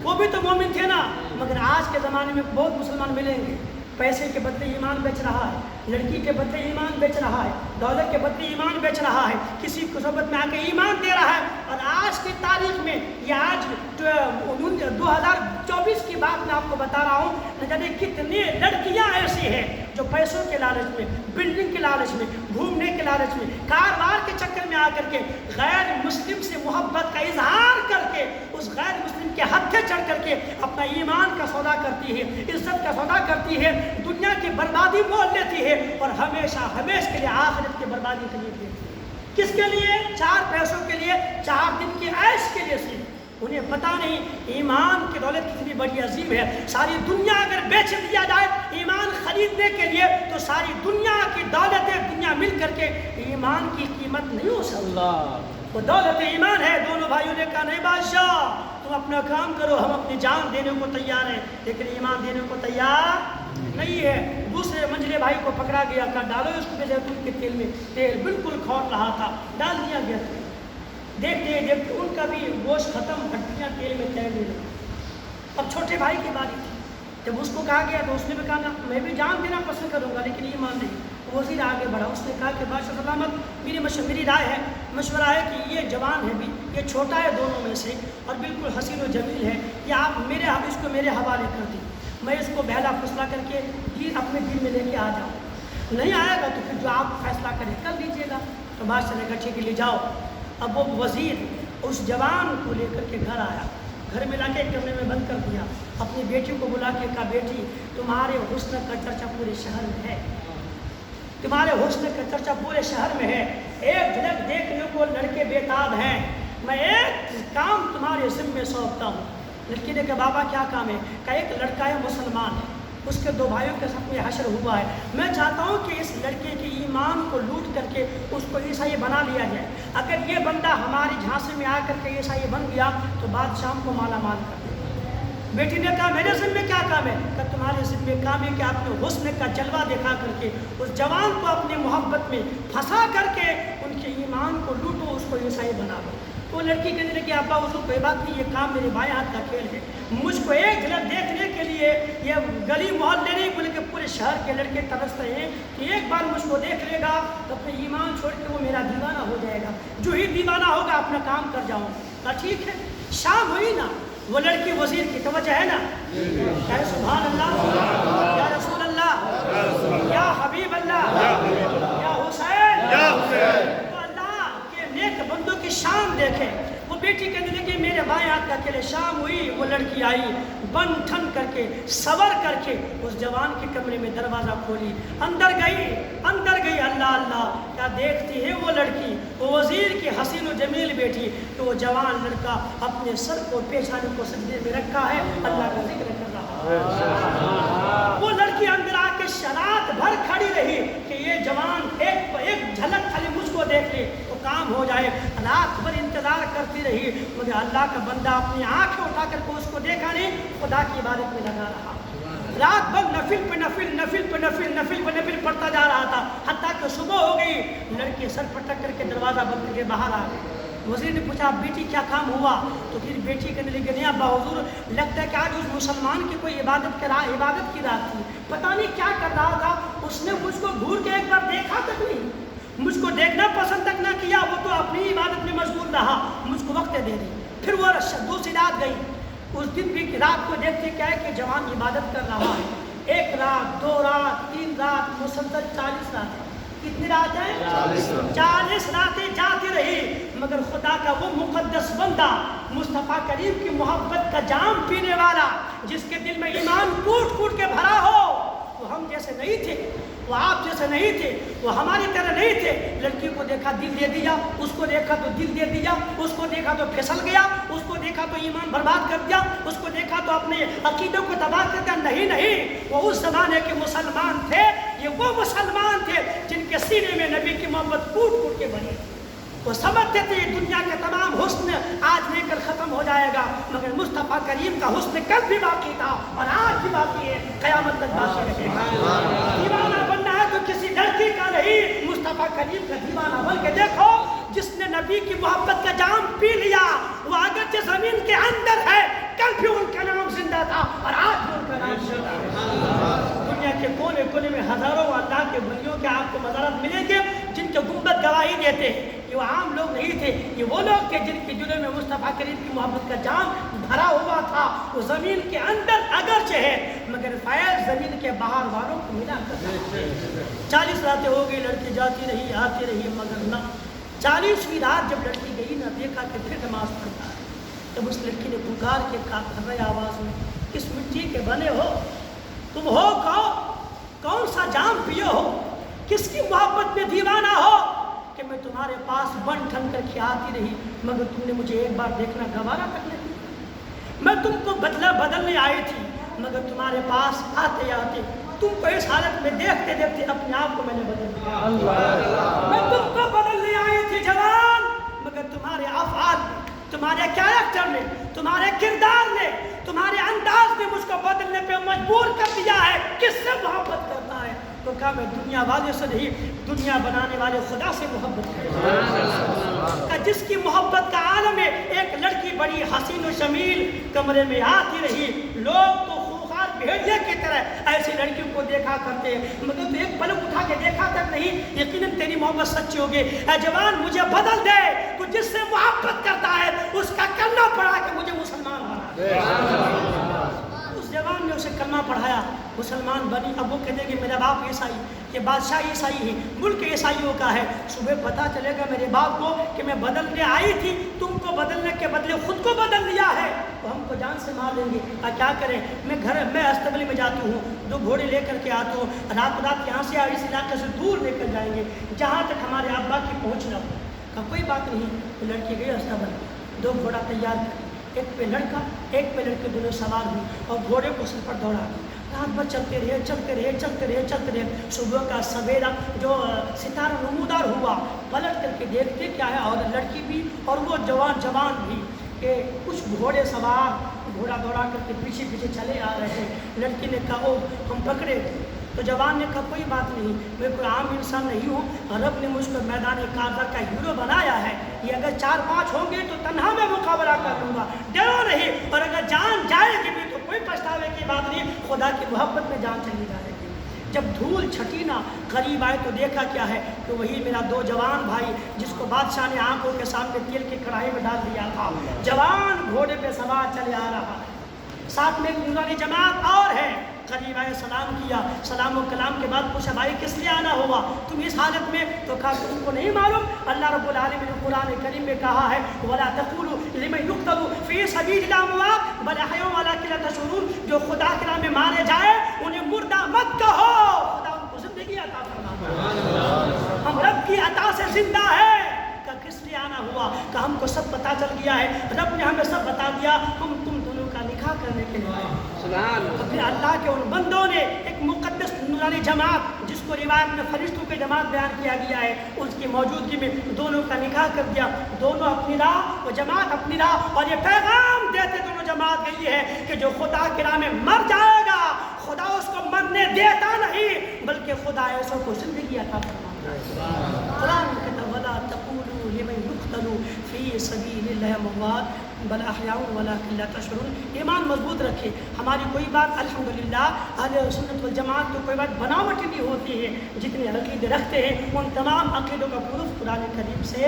Speaker 1: وہ بھی تو مومن تھے نا، مگر آج کے زمانے میں بہت مسلمان ملیں گے پیسے کے بدلے ایمان بیچ رہا ہے، لڑکی کے بدلے ایمان بیچ رہا ہے، دولت کے بدلے ایمان بیچ رہا ہے، کسی کو صحبت میں آ کے ایمان دے رہا ہے۔ اور آج کی تاریخ میں یہ آج 2024 کی بات میں آپ کو بتا رہا ہوں، نہ جانے کتنی لڑکیاں ایسی ہیں جو پیسوں کے لالچ میں، بلڈنگ کے لالچ میں، گھومنے کے لالچ میں، کاروبار کے چکر میں آ کر کے غیر مسلم سے محبت کا اظہار کر کے اس غیر مسلم کے ہتھے چڑھ کر کے اپنا ایمان کا سودا کرتی ہے، عزت کا سودا کرتی ہے، دنیا کی بربادی مول لیتی ہے اور ہمیشہ ہمیشہ کے لیے آخرت کی بربادی خرید لیتی ہے۔ کس کے لیے؟ 4 پیسوں کے لیے، 4 دن کی عیش کے لیے صرف۔ انہیں پتہ نہیں ایمان کی دولت کتنی بڑی عظیم ہے۔ ساری دنیا اگر بیچ دیا جائے ایمان خریدنے کے لیے تو ساری دنیا کی دولتیں دنیا مل کر کے ایمان کی قیمت نہیں ہو سکتی۔ وہ دولت ایمان ہے۔ دونوں بھائیوں نے کہا نہیں بادشاہ تم اپنا کام کرو، ہم اپنی جان دینے کو تیار ہیں لیکن ایمان دینے کو تیار نہیں ہے۔ دوسرے منجلے بھائی کو پکڑا گیا، کہا ڈالو اس کو زیتون کے تیل میں، تیل بالکل کھول رہا تھا، ڈال دیا گیا۔ دیکھتے دیکھتے ان کا بھی گوشت ختم، ہڈیاں تیل میں تیرنے لگی۔ اب چھوٹے بھائی کی باری تھی، جب اس کو کہا گیا تو اس نے بھی کہا میں بھی جان دینا پسند کروں گا لیکن ایمان نہیں۔ وزیر آگے بڑھا، اس نے کہا کہ بادشاہ سلامت میری رائے ہے، مشورہ ہے کہ یہ جوان ہے بھی، یہ چھوٹا ہے دونوں میں سے اور بالکل حسین و جمیل ہے، یہ آپ اس کو میرے حوالے کر دیں، میں اس کو بہلا پھسلا کر کے اپنے دل میں لے کے آ جاؤں، نہیں آئے گا تو پھر جو آپ فیصلہ کریں کر لیجیے گا۔ تو بادشاہ نے کہا ٹھیک ہے لے جاؤ۔ اب وہ وزیر اس جوان کو لے کر کے گھر آیا، گھر میں لا کے کمرے میں بند کر دیا، اپنی بیٹی کو بلا کے کہا بیٹی تمہارے حسن کا چرچا پورے شہر میں ہے، تمہارے حسن کا چرچا پورے شہر میں ہے، ایک جھلک دیکھنے کو لڑکے بےتاب ہیں، میں ایک کام تمہارے ذمے سونپتا ہوں۔ لڑکی نے کہا بابا کیا کام ہے؟ کہا ایک لڑکا ہے مسلمان ہے، اس کے 2 بھائیوں کے ساتھ میں حشر ہوا ہے، میں چاہتا ہوں کہ اس لڑکے کے ایمان کو لوٹ کر کے اس کو عیسائی بنا لیا جائے، اگر یہ بندہ ہماری جھانسی میں آ کر کے عیسائی بن گیا تو بادشاہ ہم کو مالا مال کر دے۔ بیٹی نے کہا میرے ذمے کیا کام ہے؟ کہ تمہارے ذمے کام ہے کہ آپ نے حسن کا جلوہ دکھا کر کے اس جوان کو اپنی محبت میں پھنسا کر کے ان کے ایمان کو لوٹو، اس کو عیسائی بنا دو۔ تو لڑکی کہنے لگی ابا حضور کوئی بات نہیں، یہ کام میرے بائیں ہاتھ کا کھیل ہے، مجھ کو ایک جھلک دیکھنے کے لیے یہ گلی محلے نہیں بلکہ پورے شہر کے لڑکے ترستے ہیں کہ ایک بار مجھ کو دیکھ لے گا تو اپنے ایمان چھوڑ کے وہ میرا دیوانہ ہو جائے گا، جو ہی دیوانہ ہوگا اپنا کام کر جاؤں گا۔ ٹھیک ہے، شام ہوئی نا، وہ لڑکی وزیر کی توجہ ہے نا، کہے سبحان اللہ یا رسول اللہ یا حبیب اللہ یا حسین، تو اللہ کے نیک بندوں کی شان دیکھیں۔ وہ بیٹی کہنے لگی میرے بائیں ہاتھ کا کھیل ہے۔ شام ہوئی، وہ لڑکی آئی بن ٹھن کر کے سور کر کے اس جوان کے کمرے میں دروازہ کھولی، اندر گئی، اللہ اللہ کیا دیکھتی ہے وہ لڑکی، وہ وزیر کی حسین و جمیل بیٹی، تو وہ جوان لڑکا اپنے سر کو پیشانی کو سجدے میں رکھا ہے، اللہ کا ذکر کر رہا ہے۔ وہ لڑکی اندر آ کے شرات بھر کھڑی رہی کہ یہ جوان ایک جھلک خالی مجھ کو دیکھ لے تو کام ہو جائے، رات بھر انتظار کرتی رہی، مگر اللہ کا بندہ اپنی آنکھیں اٹھا کر کو اس کو دیکھا نہیں، خدا کی عبادت میں لگا رہا، رات بھر نفل پہ نفل پڑھتا جا رہا تھا، حتیٰ کہ صبح ہو گئی، لڑکے سر پٹک کر کے دروازہ بند کر کے باہر آ گئے۔ وزیر نے پوچھا بیٹی کیا کام ہوا؟ تو پھر بیٹی کہنے لگی نہیں ابا حضور لگتا ہے کہ آج اس مسلمان کی کوئی عبادت کی رات تھی، پتہ نہیں کیا کر رہا تھا، اس نے مجھ کو گھور کے ایک بار دیکھا تک نہیں، مجھ کو دیکھنا پسند تک نہ کیا، وہ تو اپنی عبادت میں مشغول رہا، مجھ کو وقت دے دی۔ پھر وہ دوسری رات گئی، اس دن بھی رات کو دیکھتے کیا ہے کہ جوان عبادت کر رہا ہے، 1 رات 2 رات 3 رات مسلسل 40 راتیں، کتنی راتیں؟ 40 راتیں جاتی رہی، مگر خدا کا وہ مقدس بندہ مصطفیٰ کریم کی محبت کا جام پینے والا، جس کے دل میں ایمان ٹوٹ ٹوٹ کے بھرا ہو، وہ ہم جیسے نہیں تھے، وہ آپ جیسے نہیں تھے، وہ ہماری طرح نہیں تھے، لڑکی کو دیکھا دل دے دیا، اس کو دیکھا تو دل دے دیا، اس کو دیکھا تو پھسل گیا، اس کو دیکھا تو ایمان برباد کر دیا، اس کو دیکھا تو اپنے عقیدوں کو تباہ کر دیا۔ نہیں، وہ اس زمانے کے مسلمان تھے، یہ وہ مسلمان تھے جن کے سینے میں نبی کی محبت پھوٹ پھوٹ کے بنی تھی۔ وہ سمجھتے تھے دنیا کے تمام حسن آج لے کر ختم ہو جائے گا، مگر مصطفیٰ کریم کا حسن کل بھی باقی تھا اور آج بھی باقی ہے، قیامت تک باقی رہے گا۔ دیوانہ بننا ہے تو کسی لڑکی کا نہیں، مصطفیٰ کریم کا دیوانہ بن کے دیکھو۔ جس نے نبی کی محبت کا جام پی لیا وہ اگرچہ زمین کے اندر ہے، کل بھی ان کا نام زندہ تھا اور آج بھی ان کا نام زندہ ہے۔ دنیا کے کونے کونے میں ہزاروں اللہ کے ولیوں کے آپ کو مزارات ملیں گے جن کے گنبد گواہی دیتے ہیں۔ یہ وہ عام لوگ نہیں تھے، یہ وہ لوگ تھے جن کے دلوں میں مصطفیٰ کریم کی محبت کا جام بھرا ہوا تھا۔ وہ زمین کے اندر اگرچہ ہے مگر فیض زمین کے باہر والوں کو ملا کرتا ہے۔ 40 راتیں ہو گئی، لڑکی جاتی رہی آتی رہی مگر نہ 40ویں رات جب لڑکی گئی نہ دیکھا کہ پھر نماز پڑھتا ہے۔ جب اس لڑکی نے پکار کے کہا آواز میں، کس مٹی کے بنے ہو تم، ہو کون سا جام پیے ہو، کس کی محبت میں دیوانہ ہو کہ میں تمہارے پاس بن ٹھن کر کے آتی رہی مگر تم نے مجھے ایک بار دیکھنا گوارا کر لیا۔ میں تم کو بدلنے آئی تھی مگر تمہارے پاس آتے آتے تم کو اس حالت میں دیکھتے دیکھتے اپنے آپ کو میں نے بدل دیا۔ میں تم کو بدلنے آئی تھی جوان، مگر تمہارے افعال نے، تمہارے کیریکٹر نے، تمہارے کردار نے، تمہارے انداز نے مجھ کو بدلنے پہ مجبور کر دیا ہے۔ کس سے محبت کرتا ہے؟ تو کہا میں دنیا والے سے نہیں، دنیا بنانے والے خدا سے محبت کرتا ہوں۔ جس کی محبت کا عالم ہے، ایک لڑکی بڑی حسین و شمیل کمرے میں آتی رہی، لوگ تو خوخار بھیڑیے کی طرح ایسی لڑکیوں کو دیکھا کرتے ہیں مگر تو ایک پلک اٹھا کے دیکھا تک نہیں۔ یقیناً تیری محبت سچی ہوگی، اے جوان مجھے بدل دے۔ تو جس سے محبت کرتا ہے اس کا کرنا پڑا کہ مجھے مسلمان بنا۔ اس جوان نے اسے کلمہ پڑھایا، مسلمان بنی۔ اب وہ کہتے کہ میرا باپ عیسائی، یہ بادشاہ عیسائی ہے، ملک عیسائیوں کا ہے، صبح پتہ چلے گا میرے باپ کو کہ میں بدلنے آئی تھی، تم کو بدلنے کے بدلے خود کو بدل لیا ہے تو ہم کو جان سے مار دیں گے۔ کیا کریں؟ میں استبلی میں جاتی ہوں، 2 گھوڑے لے کر کے آتا ہوں، رات یہاں سے اس علاقے سے دور لے کر جائیں گے جہاں تک ہمارے ابا کی پہنچ نہ ہو۔ کہا کوئی بات نہیں۔ تو لڑکی گئی استبل، 2 گھوڑا تیار کر، ایک پہ لڑکا ایک پہ لڑکے دونوں سوار ہوئی اور گھوڑے کو سر پر دوڑا۔ رات بھر چلتے رہے۔ صبح کا سویرا جو ستارہ نمودار ہوا، پلٹ کر کے دیکھتے کیا ہے، اور لڑکی بھی اور وہ جوان بھی کہ کچھ گھوڑے سوار گھوڑا دوڑا کر کے پیچھے چلے آ رہے ہیں۔ لڑکی نے کہا او ہم پکڑے تھے۔ تو جوان نے کہا کوئی بات نہیں، میں کوئی عام انسان نہیں ہوں، رب نے مجھ کو میدان کارزہ کا ہیرو بنایا ہے، یہ اگر 4-5 ہوں گے تو تنہا میں مقابلہ کر لوں گا، ڈرو نہیں، اور اگر جان جائے گی بھی تو کوئی پچھتاوے کی بات نہیں، خدا کی محبت میں جان چلی جائے گی۔ جب دھول چھٹی نہ قریب آئے تو دیکھا کیا ہے کہ وہی میرا 2 جوان بھائی جس کو بادشاہ نے آنکھوں کے سامنے تیل کی کڑھائی میں ڈال دیا تھا، جوان گھوڑے پہ سوار چلے آ رہا ہے، ساتھ میں ایک نورانی جماعت اور ہے۔ قریب آئے، سلام کیا، سلام و کلام کے بعد پوچھا بھائی کس لیے آنا ہوا تم اس حالت میں؟ تو کہا تم کو نہیں معلوم اللہ رب العالمین نے قرآن کریم میں کہا ہے وَلَا تَقُولُوا لِمَنْ يُقْتَلُ فِي سَبِيلِ اللَّهِ أَمْوَاتٌ بَلْ أَحْيَاءٌ وَلَٰكِن لَا تَشْعُرُونَ، جو خدا کے راہ میں مارے جائے انہیں مردہ مت کہو، خدا ان کو زندگی عطا فرماتا ہے، ہم رب کی عطا سے زندہ ہے۔ کس لیے آنا ہوا؟ کہ ہم کو سب پتا چل گیا ہے، رب نے ہمیں سب بتا دیا، ہم تم دونوں کا نکاح کرنے کے لیے آئے۔ پھر اللہ کے ان بندوں نے ایک مقدس نورانی جماعت جس کو روایت میں فرشتوں کی جماعت بیان کیا گیا ہے، اس کی موجودگی میں دونوں کا نکاح کر دیا، دونوں اپنی راہ، وہ جماعت اپنی راہ، اور یہ پیغام دیتے دونوں جماعت گئی ہے کہ جو خدا کی راہ میں مر جائے گا خدا اس کو مرنے دیتا نہیں بلکہ خدا ایسوں کو زندگی عطا فرماتا ہے۔ قرآن کہتا ہے وَلَا تَقُولُوا لِمَنْ يُقْتَلُ فِي سَبِيلِ اللَّهِ أَمْوَاتٌ بل احیاء ولکن لا تشعرون۔ ایمان مضبوط رکھے، ہماری کوئی بات الحمدللہ اہل سنت والجماعت تو کوئی بات بناوٹی بھی ہوتی ہے، جتنے عقیدے رکھتے ہیں ان تمام عقیدوں کا پروف قرآن کریم سے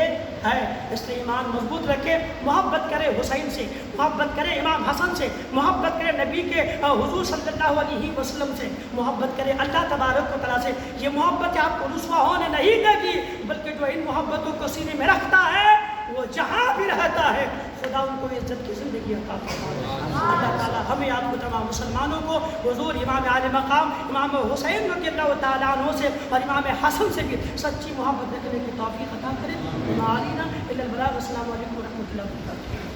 Speaker 1: ہے، اس لیے ایمان مضبوط رکھے، محبت کرے حسین سے، محبت کرے امام حسن سے، محبت کرے نبی کے حضور صلی اللہ علیہ وسلم سے، محبت کرے اللہ تبارک و تعالیٰ سے۔ یہ محبت آپ کو رسوا ہونے نہیں دے گی بلکہ جو ان محبتوں کو سینے میں رکھتا ہے وہ جہاں بھی رہتا ہے خدا ان کو عزت کی زندگی عطا فرمائے۔ اللہ تعالیٰ ہمیں آپ کو تمام مسلمانوں کو حضور امام عالی مقام امام حسین رضی اللہ تعالیٰ عنہ سے اور امام حسن سے بھی سچی محبت رکھنے کی توفیق عطا کرے۔ السلام علیکم و رحمۃ اللہ وبرکاتہ۔